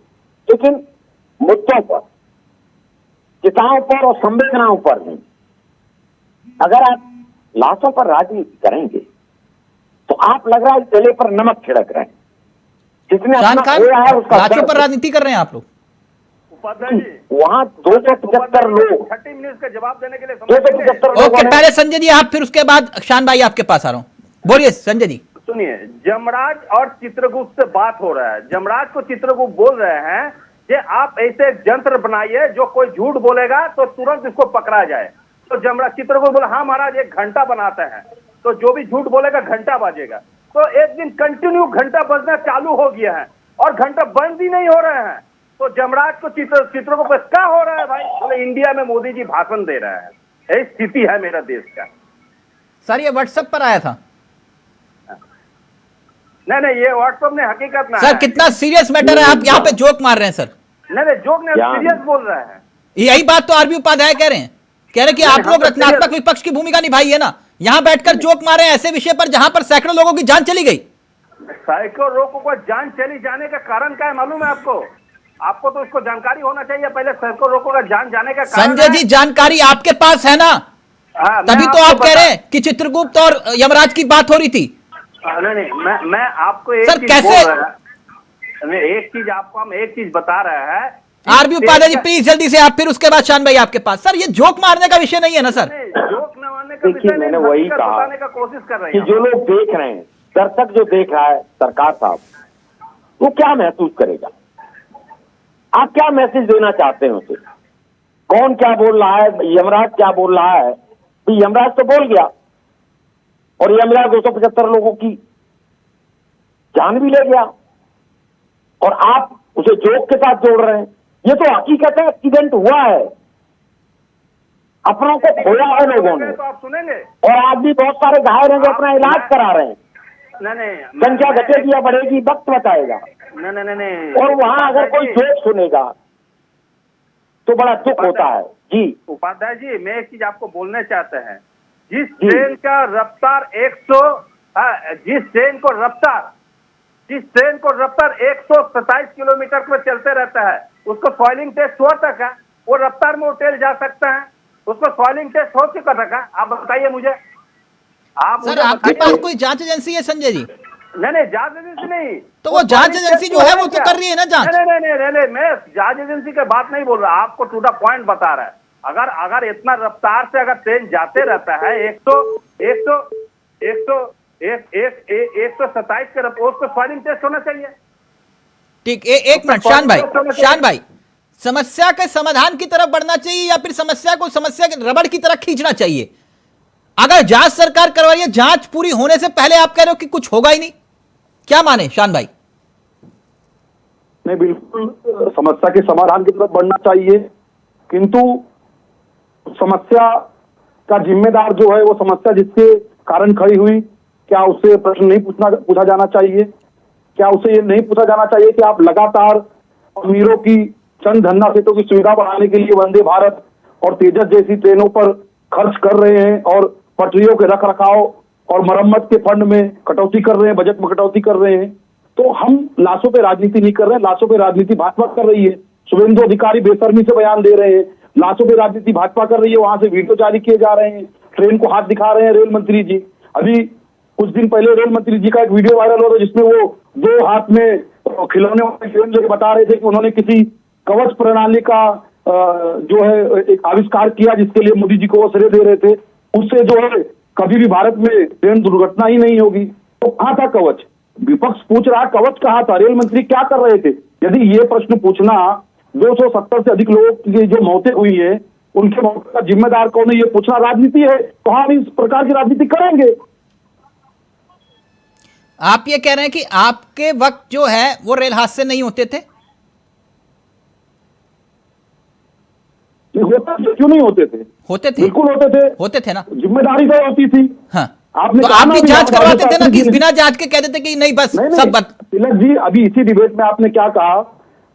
लेकिन मुद्दों पर, किताबों पर और संवेदनाओं पर नहीं। अगर आप लाशों पर राजनीति करेंगे तो आप लग रहा है गले पर नमक छिड़क रहे हैं। जिसने अपना खोया है उसका लाशों पर राजनीति कर रहे हैं आप लोग। वहां 275 लोग 30 मिनट का जवाब देने के लिए 275 लोग। ओके, पहले संजय जी आप, फिर उसके बाद शान भाई आपके पास आ रहा हूं। बोलिए संजय जी। सुनिए, जमराज और चित्रगुप्त से बात हो रहा है। जमराज को चित्रगुप्त बोल रहे हैं कि आप ऐसे जंत्र बनाइए जो कोई झूठ बोलेगा तो तुरंत इसको पकड़ा जाए। तो जमराज चित्रगुप्त बोला हाँ महाराज, 1 घंटा बनाते हैं, तो जो भी झूठ बोलेगा घंटा बजेगा। तो एक दिन कंटिन्यू घंटा बजना चालू हो गया है और घंटा बंद ही नहीं हो रहे हैं। तो जमराज को चित्रगुप्त क्या हो रहा है भाई? बोले इंडिया में मोदी जी भाषण दे रहे हैं, यही स्थिति है मेरा देश का। सर ये व्हाट्सएप पर आया था। नहीं, ये व्हाट्सएप ने हकीकत में सर कितना सीरियस मैटर है, आप यहाँ पे जोक मार रहे हैं सर। नहीं, जोक नहीं, सीरियस बोल रहे हैं। यही बात तो आरबी उपाध्याय कह रहे हैं, कि आप लोग रचनात्मक विपक्ष की भूमिका निभाइए ना। यहाँ बैठकर जोक मारे हैं ऐसे विषय पर जहां पर सैकड़ों लोगों की जान चली गई। सैकड़ों लोगों को जान चली जाने का कारण क्या है मालूम है आपको? आपको तो उसको जानकारी होना चाहिए पहले। सैकड़ों लोगों का जान जाने का कारण संजय जी, जानकारी आपके पास है ना, तभी तो आप कह रहे हैं कि चित्रगुप्त और यमराज की बात हो रही थी। नहीं, मैं आपको एक सर चीज कैसे, हम एक चीज बता रहे हैं। आरबी उपाध्याय जी प्लीज जल्दी से आप, फिर उसके बाद शान भाई आपके पास। सर ये जोक मारने का विषय नहीं है ना सर। जोक न का देखिए, विषय नहीं, मैंने वही हकीकत कहा बताने का कोशिश कर रहे कि हैं जो लोग देख रहे हैं, दर्शक जो देख रहा है सरकार साहब, वो क्या महसूस करेगा? आप क्या मैसेज देना चाहते हैं उसे? कौन क्या बोल रहा है, यमराज क्या बोल रहा है? तो यमराज तो बोल गया, और यमराज 275 लोगों की जान भी ले गया, और आप उसे जोक के साथ जोड़ रहे हैं। ये तो हकीकत है, एक्सीडेंट हुआ है, अपनों को खोया है लोगों ने, तो आप सुनेंगे। और आज भी बहुत सारे घायल हैं जो अपना इलाज करा रहे हैं। नहीं, संख्या घटेगी या बढ़ेगी, वक्त बताएगा। नहीं। और वहां अगर कोई जोक सुनेगा तो बड़ा दुख होता है। जी उपाध्याय जी, मैं एक चीज आपको बोलना चाहते हैं। जिस ट्रेन का रफ्तार 100 जिस ट्रेन को रफ्तार 127 किलोमीटर पर चलते रहता है, उसको सॉइलिंग टेस्ट हुआ था क्या? वो रफ्तार में उठेल जा सकता है? उसको सॉइलिंग टेस्ट हो चुका था क्या? आप बताइए मुझे। आप सर आपके पास कोई जांच एजेंसी है संजय जी? नहीं, जांच एजेंसी नहीं। तो वो जांच एजेंसी जो है वो तो कर रही है ना जांच। नहीं, मैं जांच एजेंसी की बात नहीं बोल रहा, आपको टू द पॉइंट बता रहा है। अगर इतना रफ्तार से अगर ट्रेन जाते रहता है 127 के रफ्तार, उसको सॉइलिंग टेस्ट होना चाहिए। ठीक, एक मिनट शान भाई, समस्या के समाधान की तरफ बढ़ना चाहिए या फिर समस्या को समस्या के रबड़ की तरफ खींचना चाहिए? अगर जांच सरकार करवा रही है, जांच पूरी होने से पहले आप कह रहे हो कि कुछ होगा ही नहीं, क्या माने शान भाई? नहीं, बिल्कुल समस्या के समाधान की तरफ बढ़ना चाहिए, किंतु समस्या का जिम्मेदार जो है, वो समस्या जिसके कारण खड़ी हुई, क्या उससे प्रश्न नहीं पूछा जाना चाहिए? क्या उसे ये नहीं पूछा जाना चाहिए कि आप लगातार अमीरों की चंद धन्ना सेतों की सुविधा बढ़ाने के लिए वंदे भारत और तेजस जैसी ट्रेनों पर खर्च कर रहे हैं, और पटरियों के रख रखाव और मरम्मत के फंड में कटौती कर रहे हैं, बजट में कटौती कर रहे हैं? तो हम लाशों पे राजनीति नहीं कर रहे हैं, लाशों पे राजनीति भाजपा कर रही है। शुभेंदु अधिकारी बेशर्मी से बयान दे रहे हैं, लाशों पे राजनीति भाजपा कर रही है, वहां से वीडियो जारी किए जा रहे हैं, ट्रेन को हाथ दिखा रहे हैं रेल मंत्री जी। अभी कुछ दिन पहले रेल मंत्री जी का एक वीडियो वायरल हो रहा है जिसमें वो 2 हाथ में खिलौने वाली ट्रेन लेकर बता रहे थे कि उन्होंने किसी कवच प्रणाली का जो है एक आविष्कार किया, जिसके लिए मोदी जी को वो श्रेय दे रहे थे। उससे जो है कभी भी भारत में ट्रेन दुर्घटना ही नहीं होगी। तो कहां था कवच? विपक्ष पूछ रहा कवच कहां था, रेल मंत्री क्या कर रहे थे? यदि ये प्रश्न पूछना, 270 से अधिक लोगों की जो मौतें हुई है उनके मौत का जिम्मेदार कौन है, ये पूछना राजनीति है, तो हम इस प्रकार की राजनीति करेंगे। आप ये कह रहे हैं कि आपके वक्त जो है वो रेल हादसे नहीं होते थे? क्यों नहीं होते थे? होते थे, बिल्कुल होते थे ना। जिम्मेदारी तो होती थी। हाँ, आपने तो आप भी जांच करवाते थे ना कि बिना जांच के कहते थे कि नहीं बस सब बात। तिलक जी, अभी इसी डिबेट में आपने क्या कहा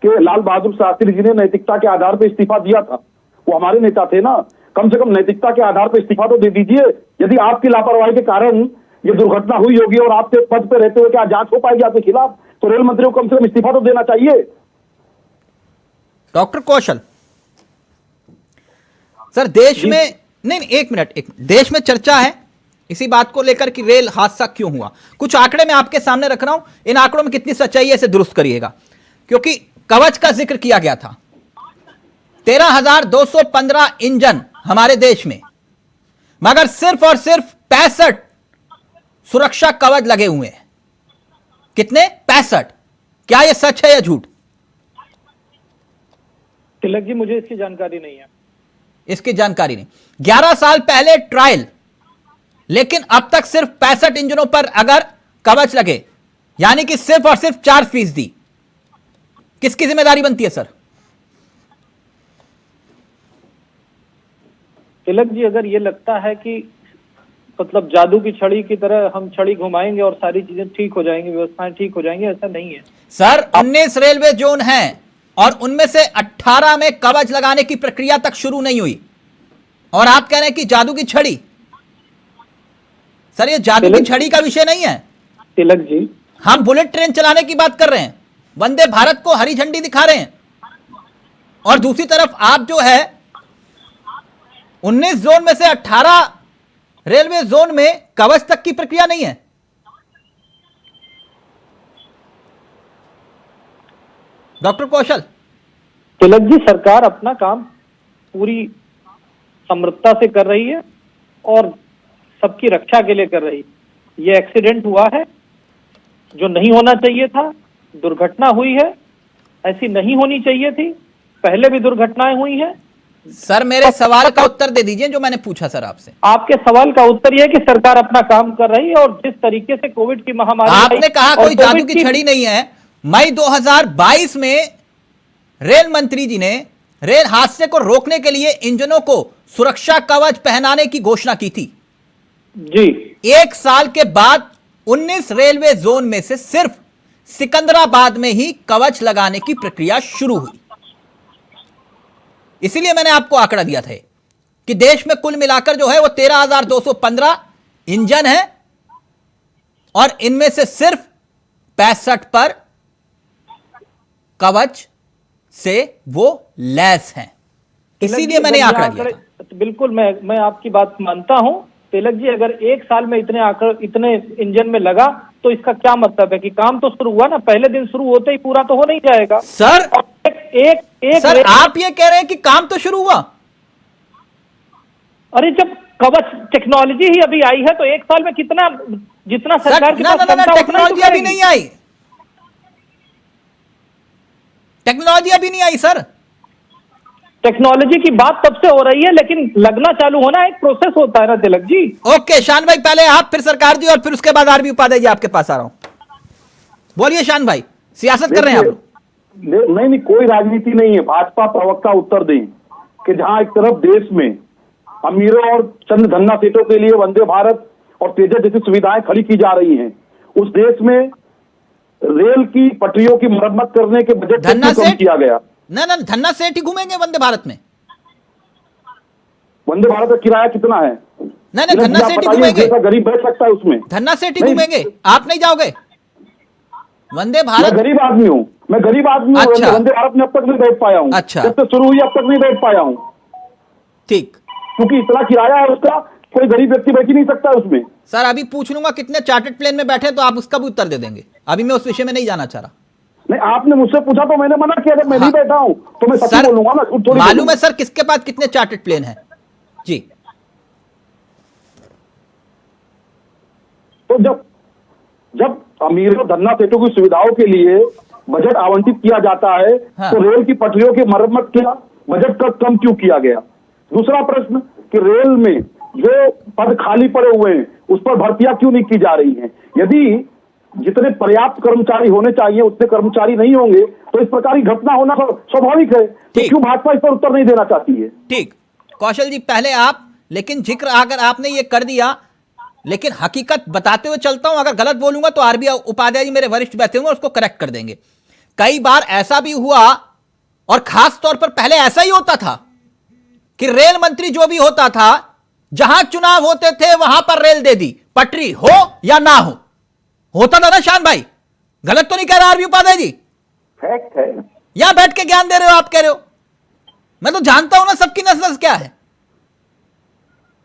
कि लाल बहादुर शास्त्री जी ने नैतिकता के आधार पर इस्तीफा दिया था। वो हमारे नेता थे ना, कम से कम नैतिकता के आधार पर इस्तीफा तो दे दीजिए। यदि आपकी लापरवाही के कारण ये दुर्घटना हुई होगी और आपके पद पे रहते हुए क्या जांच हो पाएगी आपके खिलाफ, तो रेल मंत्री को कम से कम इस्तीफा तो देना चाहिए। डॉक्टर कौशल सर, देश में नहीं, एक मिनट, देश में चर्चा है इसी बात को लेकर कि रेल हादसा क्यों हुआ। कुछ आंकड़े मैं आपके सामने रख रहा हूं, इन आंकड़ों में कितनी सच्चाई है इसे दुरुस्त करिएगा, क्योंकि कवच का जिक्र किया गया था। 13,215 इंजन हमारे देश में, मगर सिर्फ और सिर्फ 65 सुरक्षा कवच लगे हुए हैं। कितने? 65। क्या यह सच है या झूठ? तिलक जी, मुझे इसकी जानकारी नहीं है। इसकी जानकारी नहीं। 11 साल पहले ट्रायल, लेकिन अब तक सिर्फ 65 इंजनों पर अगर कवच लगे, यानी कि सिर्फ और सिर्फ 4%। किसकी जिम्मेदारी बनती है सर? तिलक जी, अगर ये लगता है कि मतलब जादू की छड़ी की तरह हम छड़ी घुमाएंगे और सारी चीजें ठीक हो जाएंगी, व्यवस्थाएं ठीक हो जाएंगी, ऐसा नहीं है सर। 19 रेलवे जोन हैं और उनमें से 18 में कवच लगाने की प्रक्रिया तक शुरू नहीं हुई, और आप कह रहे हैं कि जादू की छड़ी। सर, ये जादू की छड़ी का विषय नहीं है तिलक जी। हम बुलेट ट्रेन चलाने की बात कर रहे हैं, वंदे भारत को हरी झंडी दिखा रहे हैं, और दूसरी तरफ आप जो है 19 जोन में से 18 रेलवे जोन में कवच तक की प्रक्रिया नहीं है। डॉक्टर कौशल। तिलक जी, सरकार अपना काम पूरी समृद्धता से कर रही है, और सबकी रक्षा के लिए कर रही। ये एक्सीडेंट हुआ है जो नहीं होना चाहिए था, दुर्घटना हुई है, ऐसी नहीं होनी चाहिए थी, पहले भी दुर्घटनाएं हुई हैं। सर मेरे सवाल का उत्तर दे दीजिए जो मैंने पूछा सर आपसे। आपके सवाल का उत्तर यह है कि सरकार अपना काम कर रही है और जिस तरीके से कोविड की महामारी आपने कहा कोई जादू की छड़ी नहीं है। मई 2022 में रेल मंत्री जी ने रेल हादसे को रोकने के लिए इंजनों को सुरक्षा कवच पहनाने की घोषणा की थी जी। एक साल के बाद 19 रेलवे जोन में से सिर्फ सिकंदराबाद में ही कवच लगाने की प्रक्रिया शुरू हुई। इसीलिए मैंने आपको आंकड़ा दिया था कि देश में कुल मिलाकर जो है वो 13,215 इंजन है और इनमें से सिर्फ 65 पर कवच से वो लैस हैं। इसीलिए मैंने आंकड़ा दिया था। बिल्कुल मैं आपकी बात मानता हूं तिलक जी। अगर एक साल में इतने इंजन में लगा तो इसका क्या मतलब है कि काम तो शुरू हुआ ना, पहले दिन शुरू होते ही पूरा तो हो नहीं जाएगा सर। एक सर आप ये कह रहे हैं कि काम तो शुरू हुआ। अरे जब कवच टेक्नोलॉजी ही अभी आई है तो एक साल में कितना, जितना सरकार के पास टेक्नोलॉजी अभी नहीं आई, टेक्नोलॉजी अभी नहीं आई सर। टेक्नोलॉजी की बात तब से हो रही है लेकिन लगना चालू होना एक प्रोसेस होता है ना तिलक जी। ओके शान भाई, पहले आप फिर सरकार जी और फिर उसके बाद आरबी उपाध्याय जी आपके पास आ रहा हूं। बोलिए शान भाई, सियासत कर रहे हैं आप। नहीं, कोई राजनीति नहीं है। भाजपा प्रवक्ता उत्तर दें कि जहां एक तरफ देश में अमीरों और चंद धन्ना सेठों के लिए वंदे भारत और तेजस जैसी सुविधाएं खड़ी की जा रही हैं, उस देश में रेल की पटरियों की मरम्मत करने के बजट को कम किया गया। ना धन्ना सेठ ही घूमेंगे वंदे भारत में। वंदे भारत का किराया कितना है? नहीं धन्ना सेठ ही घूमेंगे। गरीब बैठ सकता है उसमें? धन्ना सेठ ही घूमेंगे, आप नहीं जाओगे वंदे भारत? मैं गरीब आदमी हूँ, अच्छा। वंदे भारत में अब तक नहीं बैठ पाया हूँ। अच्छा। जब से शुरू हुई अब तक नहीं बैठ पाया हूँ। ठीक, क्योंकि इतना किराया है उसका, कोई गरीब व्यक्ति बैठ ही नहीं सकता उसमें। सर अभी पूछ लूंगा कितने चार्टर्ड प्लेन में बैठे तो आप उसका भी उत्तर दे देंगे। अभी मैं उस विषय में नहीं जाना चाह रहा। नहीं, आपने मुझसे पूछा तो मैंने मना किया। जब मैं नहीं बैठा हूं तो मैं सच बोलूंगा ना, झूठ थोड़ी। मालूम है सर किसके पास कितने चार्टर्ड प्लेन हैं जी। तो जब अमीरों धन्ना सेठों की सुविधाओं के लिए बजट आवंटित किया जाता है, हाँ। तो रेल की पटरियों की मरम्मत किया बजट का कम क्यों किया गया? दूसरा प्रश्न कि रेल में जो पद खाली पड़े हुए हैं उस पर भर्तियां क्यों नहीं की जा रही हैं? यदि जितने पर्याप्त कर्मचारी होने चाहिए उतने कर्मचारी नहीं होंगे तो इस प्रकार की घटना होना स्वाभाविक है। तो क्यों भाजपा इस पर उत्तर नहीं देना चाहती है? ठीक, कौशल जी पहले आप, लेकिन जिक्र अगर आपने ये कर दिया, लेकिन हकीकत बताते हुए चलता हूं। अगर गलत बोलूंगा तो आरबी उपाध्याय जी मेरे वरिष्ठ बैठे होंगे, उसको करेक्ट कर देंगे। कई बार ऐसा भी हुआ और खास तौर पर पहले ऐसा ही होता था कि रेल मंत्री जो भी होता था, जहां चुनाव होते थे वहां पर रेल दे दी, पटरी हो या ना हो। होता था ना शान भाई? गलत तो नहीं कह रहा आरबी उपाध्याय जी? फैक्ट है। या बैठ के ज्ञान दे रहे हो आप, कह रहे हो? मैं तो जानता हूं ना सबकी नस्ल क्या है।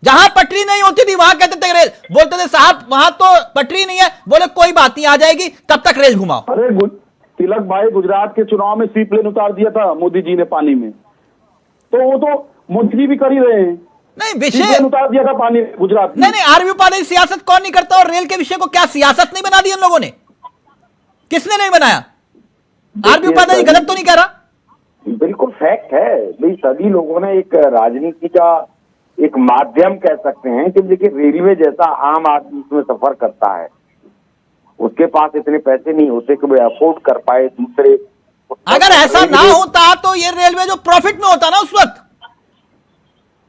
जहां पटरी नहीं होती थी वहां कहते थे रेल, बोलते थे साहब वहां तो पटरी नहीं है, बोले कोई बात नहीं आ जाएगी, कब तक रेल घुमाओ। अरे तिलक भाई, गुजरात के चुनाव में सी प्लेन उतार दिया था मोदी जी ने पानी में, तो वो तो मोदी जी भी कर ही रहे हैं। नहीं विषय उतार दिया था पानी में गुजरात में। नहीं आरबी उपाध्याय सियासत कौन नहीं करता? और रेल के विषय को क्या सियासत नहीं बना दी इन लोगों ने? किसने नहीं बनाया? आरबी उपाध्याय गलत तो नहीं कह रहा? बिल्कुल फैक्ट है भाई। सभी लोगों ने एक राजनीति का एक माध्यम कह सकते हैं कि देखिए रेलवे जैसा आम आदमी इसमें सफर करता है, उसके पास इतने पैसे नहीं होते कि वो अफोर्ड कर पाए दूसरे। अगर ऐसा ना होता तो ये रेलवे जो प्रॉफिट में होता ना उस वक्त।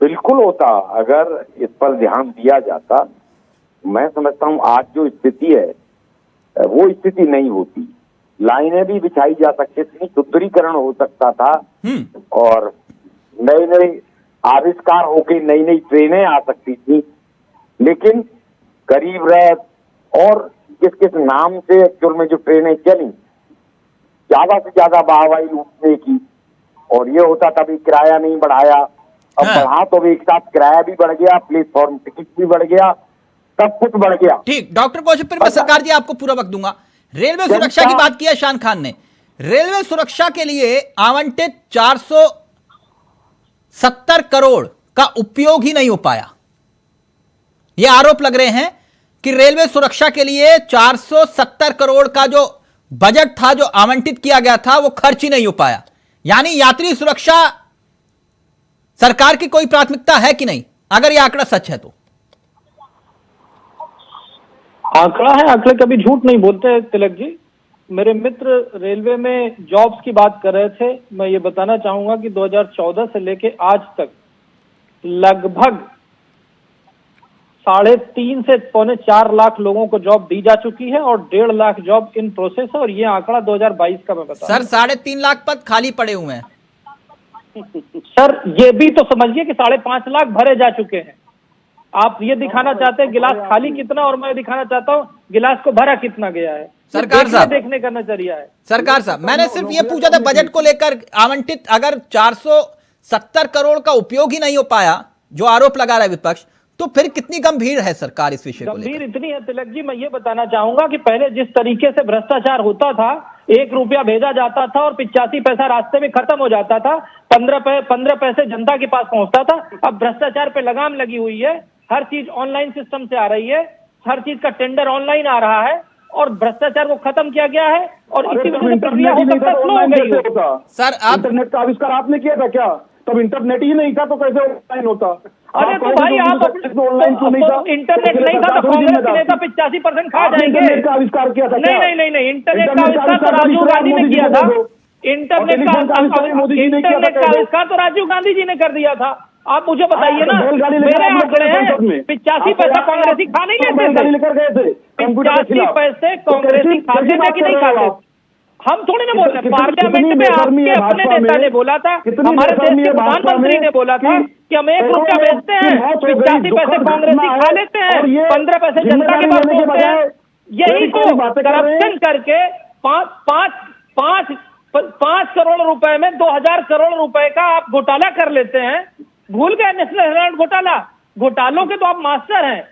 बिल्कुल होता, अगर इस पर ध्यान दिया जाता। मैं समझता हूं आज जो स्थिति है वो स्थिति नहीं होती। लाइनें भी बिछाई जा सकती थी, सुदृढ़ीकरण हो सकता था और नए नए आविष्कार होके नई नई ट्रेनें आ सकती थी। लेकिन गरीब रथ और किस किस नाम से एक्चुअल में जो ट्रेनें चली, ज्यादा से ज्यादा वाहवाही लूटने की, और ये होता तभी किराया नहीं बढ़ाया। अब बढ़ा तो भी एक साथ किराया भी बढ़ गया, प्लेटफॉर्म टिकट भी बढ़ गया, सब कुछ बढ़ गया। ठीक, डॉक्टर कौशिक फिर मैं सरकार जी आपको पूरा वक्त दूंगा। रेलवे सुरक्षा की बात की है शान खान ने। रेलवे सुरक्षा के लिए आवंटित 470 करोड़ का उपयोग ही नहीं हो पाया। ये आरोप लग रहे हैं कि रेलवे सुरक्षा के लिए 470 करोड़ का जो बजट था, जो आवंटित किया गया था, वो खर्च ही नहीं हो पाया। यानी यात्री सुरक्षा सरकार की कोई प्राथमिकता है कि नहीं, अगर यह आंकड़ा सच है तो? आंकड़ा है, आंकड़े कभी झूठ नहीं बोलते तिलक जी। मेरे मित्र रेलवे में जॉब्स की बात कर रहे थे। मैं ये बताना चाहूंगा कि 2014 से लेके आज तक लगभग 3.5 से 4.25 लाख लोगों को जॉब दी जा चुकी है और 1.5 लाख जॉब इन प्रोसेस है। और ये आंकड़ा 2022 का मैं बता सर 3.5 लाख पद खाली पड़े हुए हैं। सर ये भी तो समझिए कि 5.5 लाख भरे जा चुके हैं। आप ये दिखाना चाहते हैं गिलास खाली कितना, और मैं दिखाना चाहता हूँ गिलास को भरा कितना गया है। सरकार साहब, देखने का नजरिया है। सरकार साहब, मैंने सिर्फ ये पूछा था बजट को लेकर आवंटित अगर 470 करोड़ का उपयोग ही नहीं हो पाया, जो आरोप लगा रहा है विपक्ष, तो फिर कितनी गंभीर है सरकार इस विषय को लेकर? गंभीर इतनी है तिलक जी, मैं ये बताना चाहूंगा कि पहले जिस तरीके से भ्रष्टाचार होता था, 1 रुपया भेजा जाता था और 85 पैसा रास्ते में खत्म हो जाता था, 15 पैसे जनता के पास पहुंचता था। अब भ्रष्टाचार पे लगाम लगी हुई है, हर चीज ऑनलाइन सिस्टम से आ रही है, हर चीज का टेंडर ऑनलाइन आ रहा है और भ्रष्टाचार को खत्म किया गया है। और इसी वजह से प्रक्रिया हो सकता स्लो हो गई हो। सर आप इंटरनेट का आविष्कार आपने किया था क्या? तब इंटरनेट ही नहीं था तो कैसे ऑनलाइन होता? अरे तो भाई आप ऑनलाइन क्यों नहीं था? इंटरनेट नहीं था तो कांग्रेस के नेता 85% खा जाएंगे। इंटरनेट का आविष्कार किया था? नहीं, इंटरनेट का आविष्कार तो राजीव गांधी ने किया था। इंटरनेट का आविष्कार तो राजीव गांधी जी ने कर दिया था। आप मुझे बताइए ना, मेरे आंकड़े हैं 85 पैसा कांग्रेसी खा नहीं लेते थे। 85 पैसे कांग्रेसी खाते थे कि नहीं खाते? हम थोड़ी ना बोल रहे, पार्लियामेंट में आपके अपने नेता ने बोला था, हमारे देश के प्रधानमंत्री ने बोला था कि हम 1 रुपया बेचते हैं, 85 पैसे कांग्रेसी खा लेते हैं, 15 पैसे जनता के पास पहुंचते हैं। यही तो करप्शन करके 5 करोड़ रुपए में 2000 करोड़ रुपए का आप घोटाला कर लेते हैं। भूल गए नेशनल हेराल्ड घोटाला? घोटालों के तो आप मास्टर हैं।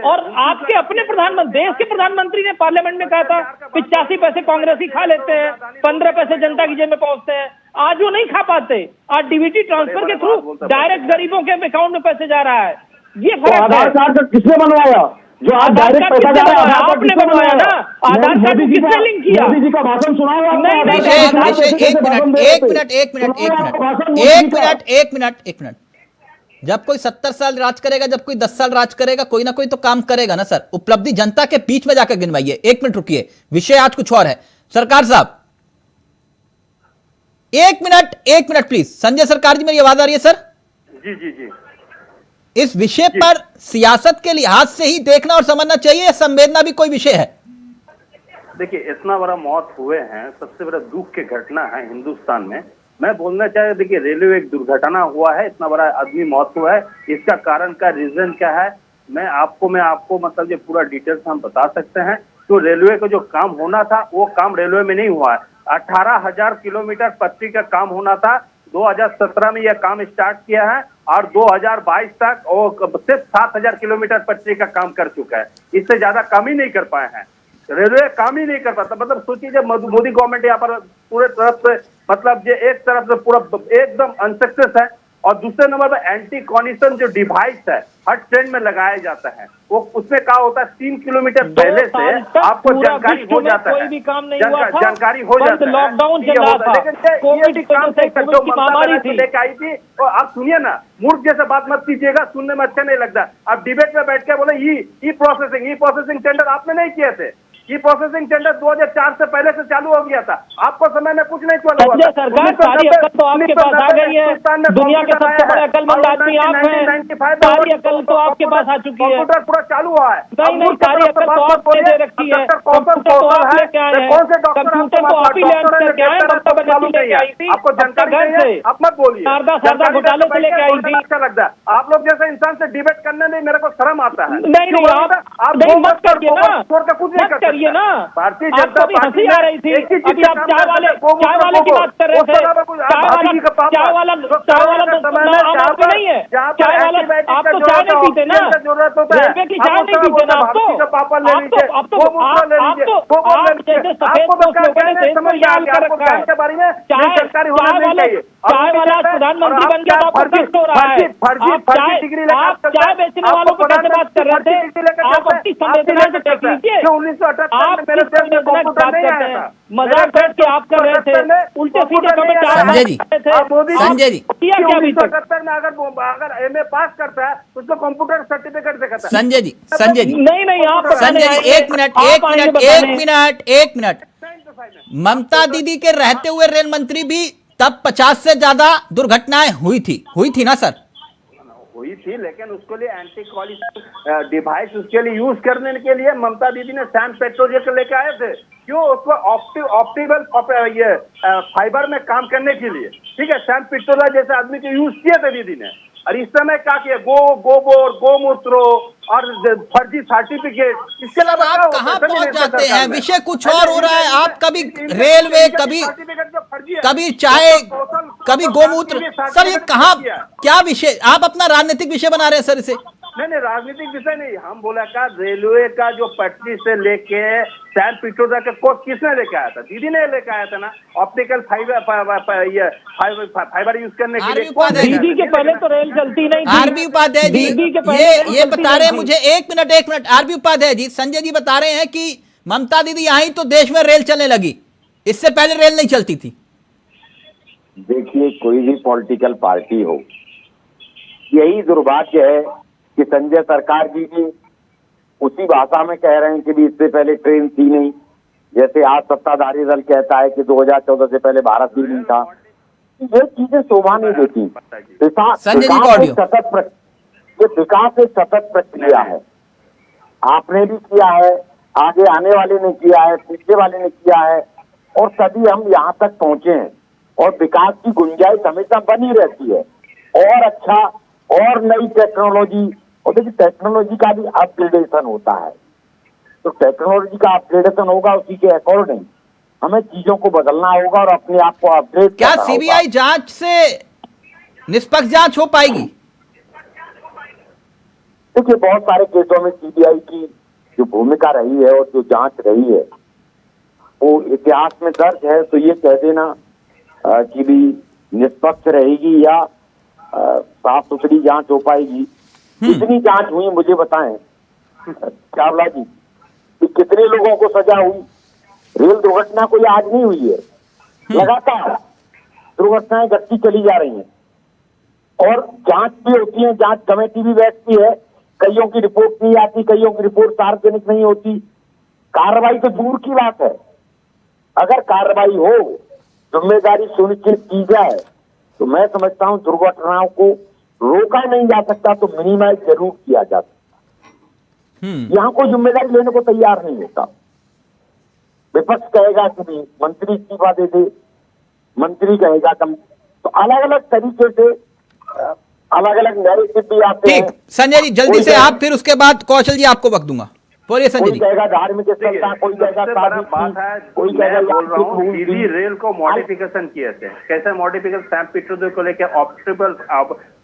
और आपके अपने प्रधानमंत्री, देश के प्रधानमंत्री ने पार्लियामेंट में कहा था 85 पैसे कांग्रेसी खा लेते हैं, 15 पैसे जनता की जेब में पहुंचते हैं। आज वो नहीं खा पाते। आज डीबीटी ट्रांसफर के थ्रू डायरेक्ट गरीबों के अकाउंट में पैसे जा रहा है। ये फर्क आधार कार्ड किसने बनवाया? जो आज डायरेक्ट पैसा जा रहा है आपने बनवाया ना? आधार कार्ड किसने लिंक किया? मोदी जी का भाषण सुना हुआ? एक मिनट। जब कोई 70 साल राज करेगा, जब कोई 10 साल राज करेगा, कोई ना कोई तो काम करेगा ना सर। उपलब्धि जनता के बीच में जाकर गिनवाइए। 1 मिनट रुकिए, विषय आज कुछ और है। सरकार साहब 1 मिनट प्लीज। संजय सरकार जी, मेरी आवाज आ रही है सर? जी। इस विषय पर सियासत के लिहाज से ही देखना और समझना चाहिए या संवेदना भी कोई विषय है? देखिए, इतना बड़ा मौत हुए हैं, सबसे बड़ा दुख की घटना है हिंदुस्तान में। मैं बोलना चाहे, देखिए रेलवे एक दुर्घटना हुआ है, इतना बड़ा आदमी मौत हुआ है, इसका कारण का रीजन क्या है मैं आपको मतलब ये पूरा डिटेल्स हम बता सकते हैं। तो रेलवे का जो काम होना था वो काम रेलवे में नहीं हुआ है। 18,000 किलोमीटर पटरी का काम होना था। 2017 में यह काम स्टार्ट किया है और 2022 तक वो सिर्फ 7,000 किलोमीटर पटरी का काम कर चुका है। इससे ज्यादा काम ही नहीं कर पाए हैं। रेलवे काम ही नहीं कर पाता। मतलब सोचिए, जब मोदी गवर्नमेंट यहाँ पर पूरे तरफ से मतलब ये एक तरफ से पूरा एकदम अनसक्सेस है और दूसरे नंबर पर एंटी कॉनिशन जो डिवाइस है हर ट्रेन में लगाया जाता है, वो उसमें क्या होता है 3 किलोमीटर पहले से आपको जानकारी हो जाता है। कोई भी काम नहीं हुआ था, जानकारी हो जाता है। लॉकडाउन चल रहा था, कोविड की वजह से कोविड की महामारी थी लेके आई थी। और आप सुनिए ना, मूर्ख जैसे बात मत कीजिएगा, सुनने में अच्छा नहीं लगता। अब डिबेट में बैठ के बोले ई प्रोसेसिंग टेंडर आपने नहीं किए थे। ये प्रोसेसिंग टेंडर 2004 से पहले से चालू हो गया था। आपको समय में कुछ नहीं चालू हुआ था। सरकार सारी अकल तो आपके पास आ गई है। दुनिया के सबसे बड़े अकलमंद आदमी आप हैं। सारी अकल तो आपके पास आ चुकी है। कंप्यूटर पूरा चालू हुआ है। नहीं, सारी अकल तो आपने दे रखी है। कंप्यूटर तो आप लेके आए हैं। कंप्यूटर तो आप ही लेके आए। ममता बनर्जी लेके आई थी आपको जानकारी से। आप मत बोलिए। शारदा घोटाले से लेके आई थी। अच्छा लगता है आप लोग जैसे इंसान से डिबेट करने में मेरे को शर्म आता है। नहीं, आप मत करिए ना, कुछ नहीं बताइए ना, भारतीय आपको जनता भी हंसी पार्टी आ रही थी, एक ही चीज अभी का आप काम चाय करते वाले थे, गोमूत्र की बात कर रहे उसके थे, अलावा कुछ चाय भाभी का पापा, वाला तो चाय वाला के समय में नाम जहाँ आपको नहीं है, पर चाय वाला एंटीबायोटिक आप का तो जरूरत चाय नहीं है, पीते ना, ऑक्सीजन का जरूरत होता है, रेलवे की आप चाय उस नहीं समय पीते बोलते ना आप भारती का पापा ले लीजिए, गोमूत्र ले लीजिए, आप जैसे सफेद आपको पोस्ट लोगों ने देश को याद कर आपको रखा बैंक के है, बारे में सरकारी होना नहीं चाहिए, चाय वाला प्रधानमंत्री बन गया तो आपको कष्ट हो रहा है, फर्जी डिग्री लेकर आप चाय बेचने वालों पे कैसे बात कर रहे थे, आप अपनी संवेदना से देख लीजिए, 1978 आप में मेरे किस देश में संवेदना की कंप्यूटर बात नहीं करते आया हैं, था, मजाक बैठ के आप कर रहे थे, उल्टे सीधे कमेंट संजय जी, संजय जी, किया क्या अभी तक? 1978 में अगर एमए पास करता है तो उसको कंप्यूटर सर्टिफिकेट से करता है। संजय जी, संजय जी, नहीं आप संजय जी, एक मिनट, ममता दीदी के रहते हुए रेल मंत्री भी तब 50 से ज्यादा दुर्घटनाएं हुई थी ना सर? हुई थी, लेकिन उसके लिए एंटी कॉलिजन डिवाइस उसके लिए यूज करने के लिए ममता दीदी ने सैन पेट्रोजेट लेके आए थे, क्यों? उसको ऑप्टिकल ये फाइबर में काम करने के लिए, ठीक है, सैन पेट्रोला जैसे आदमी को यूज किए थे दीदी ने। और इस समय क्या किया, गोबर गोमूत्र और फर्जी सर्टिफिकेट, इसके अलावा आप कहाँ पहुंच जाते हैं? विषय कुछ और हो रहा है। आप कभी रेलवे, कभी चाय, कभी गोमूत्र, सर ये कहाँ, क्या विषय? आप अपना राजनीतिक विषय बना रहे हैं सर इसे। नहीं राजनीतिक विषय नहीं, हम बोला का रेलवे का जो पटरी से लेके सैन पेट्रोल तक को किसने लेके आया था? दीदी ने लेके आया था ना, ऑप्टिकल फाइबर यूज करने के लिए। दीदी के पहले तो रेल चलती नहीं थी। आरबी उपाध्याय जी ये बता रहे हैं मुझे, एक मिनट, आरबी उपाध्याय जी, संजय जी बता रहे हैं कि ममता दीदी आई तो देश में रेल चलने लगी, इससे पहले रेल नहीं चलती थी। देखिए, कोई भी पॉलिटिकल पार्टी हो, यही दुर्भाग्य है कि संजय सरकार जी भी उसी भाषा में कह रहे हैं कि भी इससे पहले ट्रेन थी नहीं, जैसे आज सत्ताधारी दल कहता है कि 2014 से पहले भारत ही नहीं था। ये चीजें शोभा नहीं देती। विकास एक सतत प्रक्रिया है, आपने भी किया है, आगे आने वाले ने किया है, पीछे वाले ने किया है, और तभी हम यहाँ तक पहुंचे हैं। और विकास की गुंजाइश हमेशा बनी रहती है, और अच्छा और नई टेक्नोलॉजी, और देखिए टेक्नोलॉजी का भी अपग्रेडेशन होता है, तो टेक्नोलॉजी का अपग्रेडेशन होगा, उसी के अकॉर्डिंग हमें चीजों को बदलना होगा और अपने आप को अपग्रेड। क्या सीबीआई जांच से निष्पक्ष जांच हो पाएगी? देखिए, बहुत सारे केसों में सीबीआई की जो भूमिका रही है और जो जांच रही है वो इतिहास में दर्ज है, तो ये कह देना कि भी निष्पक्ष रहेगी या साफ सुथरी जांच हो पाएगी, कितनी जांच हुई मुझे बताएं चावला जी, कि कितने लोगों को सजा हुई? रेल दुर्घटना कोई आज नहीं हुई है, लगातार दुर्घटनाएं घटती चली जा रही हैं, और जांच भी होती है, जांच कमेटी भी बैठती है, कईयों की रिपोर्ट नहीं आती, कईयों की रिपोर्ट सार्वजनिक नहीं होती। कार्रवाई तो दूर की बात है, अगर कार्रवाई हो, जिम्मेदारी सुनिश्चित की जाए, तो मैं समझता हूं दुर्घटनाओं को रोका नहीं जा सकता तो मिनिमाइज जरूर किया जा सकता। यहाँ कोई जिम्मेदारी लेने को तैयार नहीं होता। विपक्ष कहेगा कि भी मंत्री इस्तीफा दे दे, मंत्री कहेगा कम, तो अलग अलग तरीके से अलग अलग नैरेटिव भी आते हैं। ठीक, संजय जी जल्दी से आप, फिर उसके बाद कौशल जी आपको वक्त दूंगा। बोलिए संजय जी। कोई कहेगा धार्मिक स्थलता, कोई कहेगा बात है, कोई मैं बोल रहा हूँ सीधी रेल को मॉडिफिकेशन किए थे। कैसे मॉडिफिकेशन? सैन पेट्रोल को लेकर ऑप्टिकल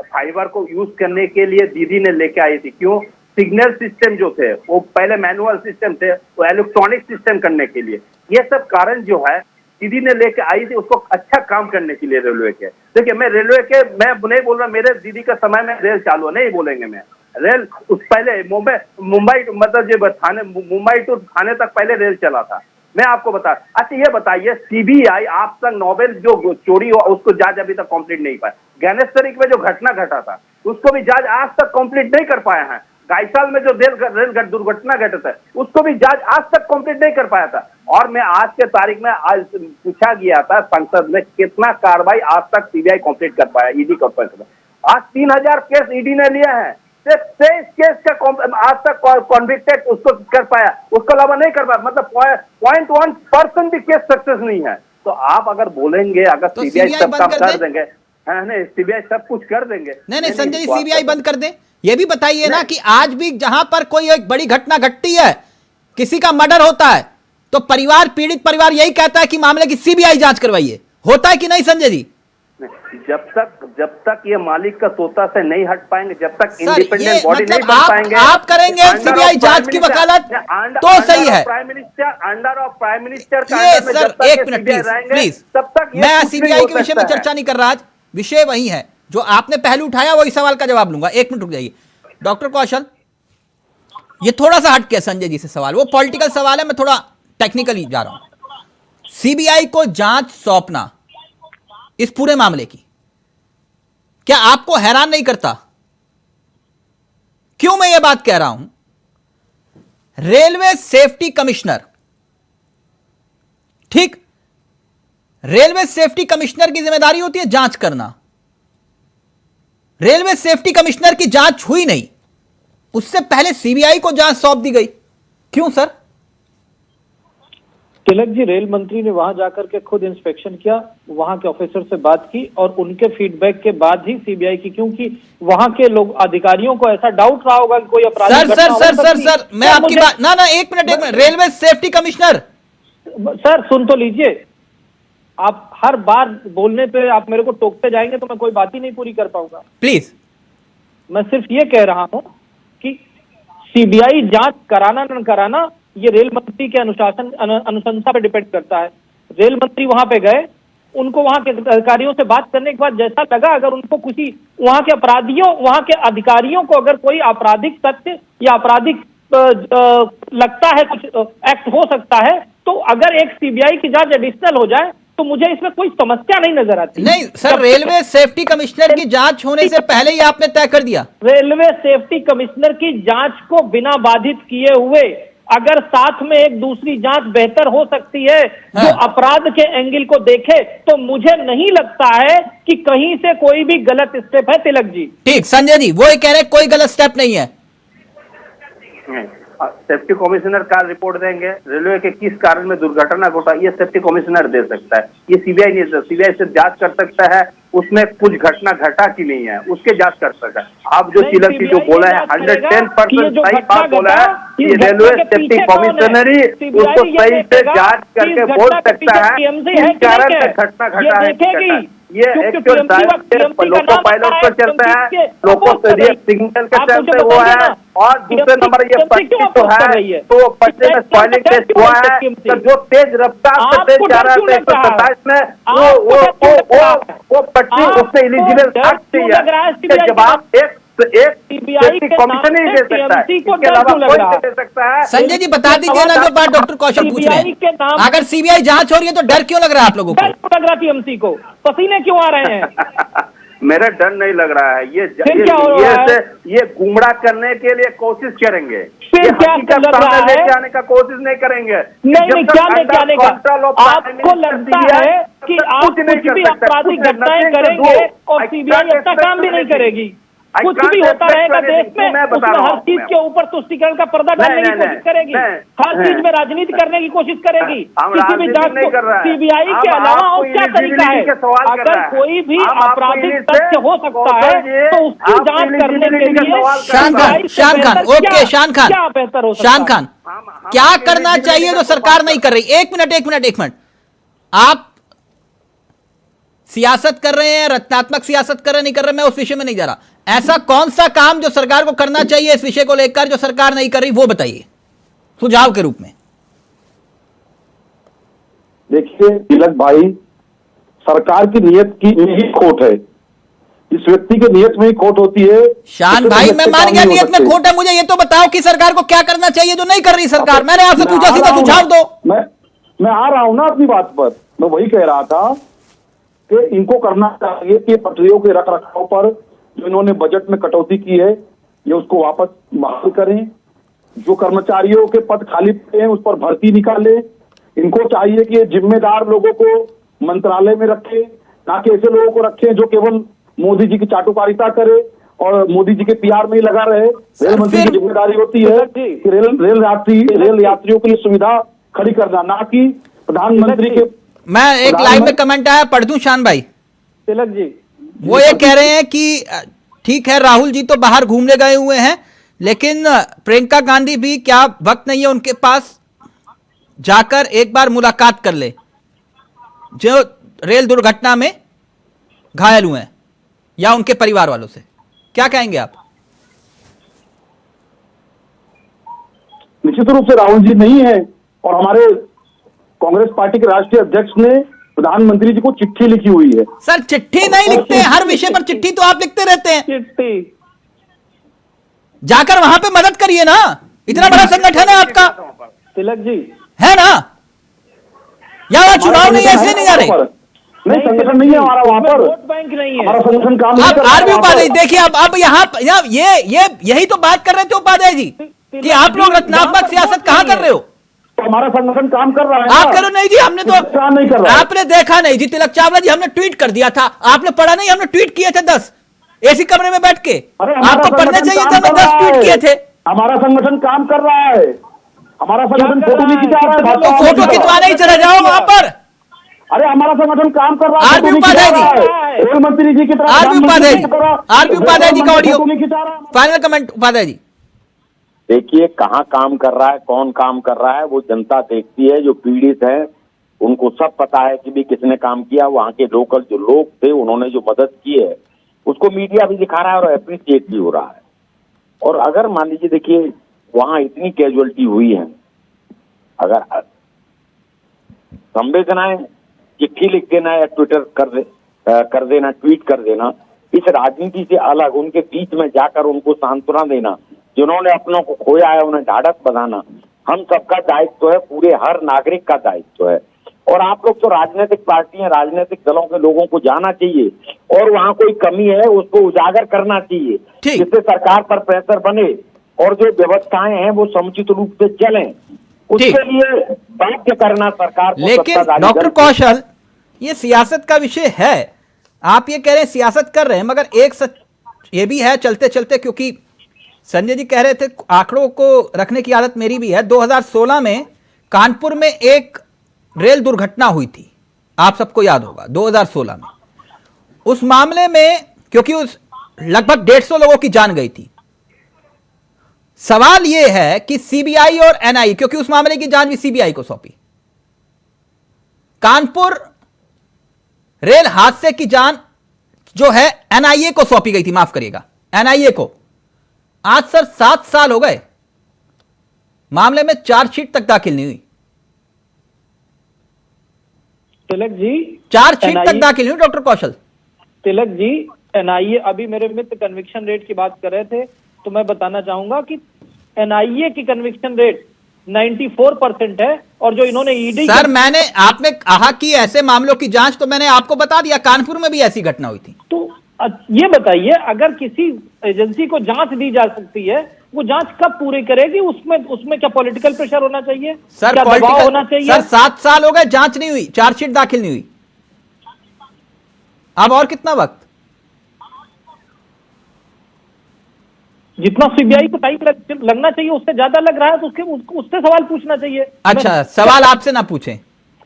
फाइबर को यूज करने के लिए दीदी ने लेके आई थी। क्यों? सिग्नल सिस्टम जो थे वो पहले मैनुअल सिस्टम थे, वो इलेक्ट्रॉनिक सिस्टम करने के लिए, ये सब कारण जो है दीदी ने लेके आई थी उसको अच्छा काम करने के लिए रेलवे के। देखिए, मैं रेलवे के, मैं नहीं बोल रहा मेरे दीदी का समय में रेल चालू नहीं बोलेंगे, मैं रेल उस पहले मुंबई मतलब जो थाने, मुंबई टू थाने तक पहले रेल चला था। मैं आपको बता, अच्छा ये बताइए, सीबीआई आज तक नोबेल जो चोरी हुआ उसको जांच अभी तक कंप्लीट नहीं पाया। गणेश में जो घटना घटा था उसको भी जांच आज तक कंप्लीट नहीं कर पाया है। गायसाल में जो रेल दुर्घटना घटा है उसको भी जांच आज तक कंप्लीट नहीं कर पाया था। और मैं आज के तारीख में आज पूछा गया था संसद में कितना कार्रवाई आज तक सीबीआई कंप्लीट कर पाया ईडी कंप्लीट। आज 3000 केस ईडी ने लिए हैं, सिर्फ 23 केस का आज तक कॉन्विक्टेड उसको कर पाया, उसको अलावा नहीं कर पाया, मतलब 0.1% भी केस सक्सेस नहीं है। तो आप अगर बोलेंगे अगर तो सीबीआई सब काम कर देंगे, नहीं सीबीआई सब कुछ कर देंगे, नहीं संजय जी सीबीआई बंद कर दे। ये भी बताइए ना कि आज भी जहां पर कोई एक बड़ी घटना घटती है किसी का मर्डर होता है तो परिवार, पीड़ित परिवार यही कहता है कि मामले की सीबीआई जांच करवाइए। होता है कि नहीं संजय जी? जब तक ये मालिक का तोता से नहीं हट पाएंगे, जब तक सर, इंडिपेंडेंट बॉडी मतलब नहीं बन पाएंगे, आप करेंगे सीबीआई जांच की वकालत तो सही है। Prime minister under of prime minister ये सर एक मिनट प्लीज, तब तक मैं सीबीआई के विषय में चर्चा नहीं कर रहा, आज विषय वही है जो आपने पहलू उठाया, वही सवाल का जवाब लूंगा। एक मिनट रुक जाइए डॉक्टर कौशल, ये थोड़ा सा हट के संजय जी से सवाल, वो पॉलिटिकल सवाल है, मैं थोड़ा टेक्निकली जा रहा हूं। सीबीआई को जांच सौंपना इस पूरे मामले की क्या आपको हैरान नहीं करता? क्यों मैं ये बात कह रहा हूं? रेलवे सेफ्टी कमिश्नर, ठीक, रेलवे सेफ्टी कमिश्नर की जिम्मेदारी होती है जांच करना। रेलवे सेफ्टी कमिश्नर की जांच हुई नहीं, उससे पहले सीबीआई को जांच सौंप दी गई। क्यों सर? तिलक जी, रेल मंत्री ने वहां जाकर के खुद इंस्पेक्शन किया, वहां के ऑफिसर से बात की और उनके फीडबैक के बाद ही सीबीआई की, क्योंकि वहां के लोग अधिकारियों को ऐसा डाउट रहा होगा कि कोई अपराधी सर मैं आपकी बात ना एक minute railway safety commissioner sir सुन तो लीजिए, आप हर बार बोलने पे आप मेरे को टोकते जाएंगे तो मैं कोई बात ही नहीं पूरी कर पाऊंगा। प्लीज, मैं सिर्फ ये कह रहा हूं कि सीबीआई जांच कराना न कराना ये रेल मंत्री के अनुशंसा पे डिपेंड करता है। रेल मंत्री वहां पे गए, उनको वहां के अधिकारियों से बात करने के बाद जैसा लगा, अगर उनको कुछ वहां के अपराधियों, वहां के अधिकारियों को अगर कोई आपराधिक तथ्य या आपराधिक लगता है, कुछ एक्ट हो सकता है, तो अगर एक सीबीआई की जांच एडिशनल हो जाए तो मुझे इसमें कोई समस्या नहीं नजर आती। नहीं सर, रेलवे सेफ्टी कमिश्नर की जांच होने से पहले ही आपने तय कर दिया। रेलवे सेफ्टी कमिश्नर की जांच को बिना बाधित किए हुए अगर साथ में एक दूसरी जांच बेहतर हो सकती है जो अपराध के एंगल को देखे, तो मुझे नहीं लगता है कि कहीं से कोई भी गलत स्टेप है। तिलक जी, ठीक, संजय जी वो कह रहे कोई गलत स्टेप नहीं है। सेफ्टी कमिश्नर का रिपोर्ट देंगे, रेलवे के किस कारण में दुर्घटना घटा, ये सेफ्टी कमिश्नर दे सकता है, ये सीबीआई नहीं दे। सीबीआई से जांच कर सकता है उसमें कुछ घटना घटा कि नहीं है, उसके जांच कर सकता है। आप जो तिलक जी जो बोला है 110% सही बात बोला है कि रेलवे सेफ्टी कमिश्नर ही उसको सही से जांच करके बोल सकता है किस कारण से घटना घटा है। ये एक्चुअल लोको पायलट पर चलता है, लोको सिग्नल के चलते हुआ है। और दूसरे नंबर ये पट्टी तो है, तो पट्टी में सॉइलिंग टेस्ट हुआ है, तो जो तेज रफ्तार से तेज जा रहा था 127 में, वो पट्टी उससे एलिजिबल है। जवाब एक कमीशन ही दे सकता है, इसके अलावा कोई नहीं दे सकता है। संजय जी बता दीजिए ना जो बात डॉक्टर कौशल पूछ रहे हैं, अगर सीबीआई जांच हो रही है तो डर क्यों लग रहा है आप लोगों को? डर क्यों लग रहा टीएमसी को? पसीने क्यों आ रहे हैं? मेरा डर नहीं लग रहा है, ये गुमराह करने के लिए कोशिश करेंगे, फिर क्या लग रहा है? लेके आने का कोशिश नहीं करेंगे। नहीं, क्या लेके आने का? आपको लगता है कि आप कुछ भी आपराधिक घटनाएं करेंगे और सीबीआई अपना काम भी नहीं करेगी? कुछ भी होता रहेगा देश में, उसमें हर चीज के ऊपर तुष्टीकरण का पर्दा डालने की कोशिश करेगी, हर चीज में राजनीति करने की कोशिश करेगी। किसी भी जांच को सीबीआई के अलावा और क्या तरीका है? अगर कोई भी आपराधिक तथ्य हो सकता है तो उसकी जांच करने के लिए शान खान, ओके शान खान, क्या बेहतर हो? शान खान, क्या करना चाहिए जो सरकार नहीं कर रही? एक मिनट, आप सियासत कर रहे हैं, रचनात्मक सियासत कर रहे नहीं कर रहे, मैं उस विषय में नहीं जा रहा। ऐसा कौन सा काम जो सरकार को करना चाहिए इस विषय को लेकर जो सरकार नहीं कर रही, वो बताइए सुझाव के रूप में। देखिए तिलक भाई, सरकार की नियत की में ही खोट है, इस व्यक्ति के नियत में ही खोट होती है। शान भाई मैं मान गया नियत में खोट है, मुझे ये तो बताओ कि सरकार को क्या करना चाहिए जो नहीं कर रही सरकार। मैंने आपसे पूछा, सीधा सुझाव दो। मैं आ रहा हूं ना अपनी बात पर, मैं वही कह रहा था कि इनको करना चाहिए कि पटरियों के रख रखाव पर जो इन्होंने बजट में कटौती की है ये उसको वापस बहाल करें। जो कर्मचारियों के पद खाली पड़े हैं उस पर भर्ती निकाले। इनको चाहिए कि जिम्मेदार लोगों को मंत्रालय में रखें, ना कि ऐसे लोगों को रखें जो केवल मोदी जी की चाटुकारिता करे और मोदी जी के पीआर में ही लगा रहे। रेल मंत्री की जिम्मेदारी होती है कि रेल यात्रियों के लिए सुविधा खड़ी करना, ना कि प्रधानमंत्री के। मैं एक लाइव में कमेंट आया, पढ़ दूं शान भाई? तिलक जी वो ये कह रहे हैं कि ठीक है राहुल जी तो बाहर घूमने गए हुए हैं, लेकिन प्रियंका गांधी भी क्या वक्त नहीं है उनके पास जाकर एक बार मुलाकात कर ले जो रेल दुर्घटना में घायल हुए हैं या उनके परिवार वालों से? क्या कहेंगे आप? निश्चित रूप से राहुल जी नहीं है, और हमारे कांग्रेस पार्टी के राष्ट्रीय अध्यक्ष ने प्रधानमंत्री जी को चिट्ठी लिखी हुई है। सर चिट्ठी नहीं लिखते हैं, हर विषय पर चिट्ठी तो आप लिखते रहते हैं। चिट्ठी जाकर वहां पे मदद करिए ना, इतना बड़ा संगठन है आपका, तिलक जी है ना? या वहां चुनाव नहीं है इसलिए नहीं जा रहे? नहीं, संगठन नहीं है हमारा वहां पर, वोट बैंक नहीं है। हमारा संगठन काम नहीं आप कर रहा है आरबी वहाँ पर। उपाध्याय देखिए, अब यहाँ यही तो बात कर रहे थे उपाध्याय जी कि आप लोग रचनात्मक सियासत कहां कर रहे हो? तो हमारा संगठन काम कर रहा है आप ना। करो नहीं जी, हमने तो काम नहीं कर रहा है। आपने देखा नहीं जी तिलक चावला जी, हमने ट्वीट कर दिया था, आपने पढ़ा नहीं? हमने ट्वीट किए थे 10 एसी कमरे में बैठ के। अरे हमारा आपको पढ़ने संगठन चाहिए काम था, मैं कर 10 रहा ट्वीट है। किए थे। हमारा संगठन काम कर रहा है, हमारा संगठन कर फोटो रहा नहीं है? खिंचा रहा है तो भाजपा फोटो वालों की खिंचवाने ही तरह। चले जाओ वहां पर। अरे हमारा संगठन काम कर रहा है, आरबी फोटो नहीं खिंचा उपाध्याय जी। रहा है। रेल मंत्री जी की तरह, आरबी उपाध्याय जी, प्रधानमंत्री की तरह आरबी उपाध्याय जी का ऑडियो, फोटो नहीं खिंचा रहा है। Final comment Upadhyay ji. देखिए कहाँ काम कर रहा है, कौन काम कर रहा है, वो जनता देखती है। जो पीड़ित है उनको सब पता है कि भी किसने काम किया। वहाँ के लोकल जो लोग थे उन्होंने जो मदद की है उसको मीडिया भी दिखा रहा है और अप्रिशिएट भी हो रहा है। और अगर मान लीजिए देखिए वहाँ इतनी कैजुअलिटी हुई है, अगर संवेदनाएं चिट्ठी लिख देना या ट्विटर कर देना, ट्वीट कर देना, इस राजनीति से अलग उनके बीच में जाकर उनको सांत्वना देना, जिन्होंने अपनों को खोया है उन्हें ढाढ़स बंधाना हम सबका दायित्व है, पूरे हर नागरिक का दायित्व है। और आप लोग तो राजनीतिक पार्टियां, राजनीतिक दलों के लोगों को जाना चाहिए और वहाँ कोई कमी है उसको उजागर करना चाहिए, ठीक। जिससे सरकार पर प्रेशर बने और जो व्यवस्थाएं हैं वो समुचित रूप से चलें। उसके लिए बाध्य करना सरकार को। लेकिन सत्ताधारी डॉक्टर दल को। कौशल, ये सियासत का विषय है, आप ये कह रहे हैं सियासत कर रहे हैं, मगर एक सच ये भी है चलते चलते, क्योंकि संजय जी कह रहे थे आंकड़ों को रखने की आदत मेरी भी है। 2016 में कानपुर में एक रेल दुर्घटना हुई थी, आप सबको याद होगा, 2016 में। उस मामले में क्योंकि उस लगभग 150 लोगों की जान गई थी, सवाल यह है कि सीबीआई और एनआईए, क्योंकि उस मामले की जांच भी सीबीआई को सौंपी, कानपुर रेल हादसे की जांच जो है एनआईए को सौंपी गई थी, माफ करिएगा एनआईए को। आज सर 7 साल हो गए, मामले में चार्जशीट तक दाखिल नहीं हुई। तिलक जी, चार्जशीट तक दाखिल नहीं हुई डॉक्टर कौशल। तिलक जी, एनआईए, अभी मेरे मित्र कन्विक्शन रेट की बात कर रहे थे, तो मैं बताना चाहूंगा कि एनआईए की कन्विक्शन रेट 94% है, और जो इन्होंने ईडी सर मैंने, आपने कहा कि ऐसे मामलों की जांच, तो मैंने आपको बता दिया कानपुर में भी ऐसी घटना हुई थी। तो ये बताइए, अगर किसी एजेंसी को जांच दी जा सकती है, वो जांच कब पूरी करेगी? उसमें क्या पॉलिटिकल प्रेशर होना चाहिए? सर क्या दबाव होना चाहिए? सर 7 साल हो गए, जांच नहीं हुई, चार्जशीट दाखिल नहीं हुई, अब और कितना वक्त? जितना सीबीआई को टाइम लगना चाहिए उससे ज्यादा लग रहा है, तो उससे सवाल पूछना चाहिए। अच्छा, सवाल आपसे ना पूछें?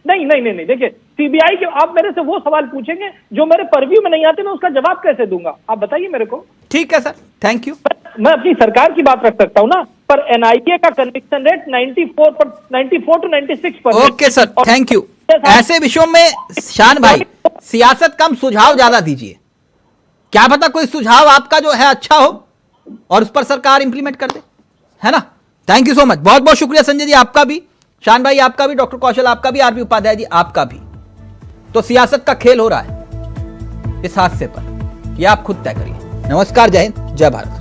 नहीं, देखिए सीबीआई के, आप मेरे से वो सवाल पूछेंगे जो मेरे पर्व्यू में नहीं आते, मैं उसका जवाब कैसे दूंगा? आप बताइए मेरे को। ठीक है सर, थैंक यू। मैं अपनी सरकार की बात रख सकता हूं ना, पर एनआईए का conviction rate 94 to 96%। Okay sir, thank you. ऐसे विषयों में शान भाई, सियासत कम, सुझाव ज्यादा दीजिए। क्या पता कोई सुझाव आपका जो है अच्छा हो और उस पर सरकार इंप्लीमेंट कर दे, है ना? थैंक यू सो मच, बहुत बहुत शुक्रिया संजय जी, आपका भी, शान भाई आपका भी, डॉक्टर कौशल आपका भी, आरबी उपाध्याय जी आपका भी। तो सियासत का खेल हो रहा है इस हादसे पर, यह आप खुद तय करिए। नमस्कार, जय हिंद, जय भारत।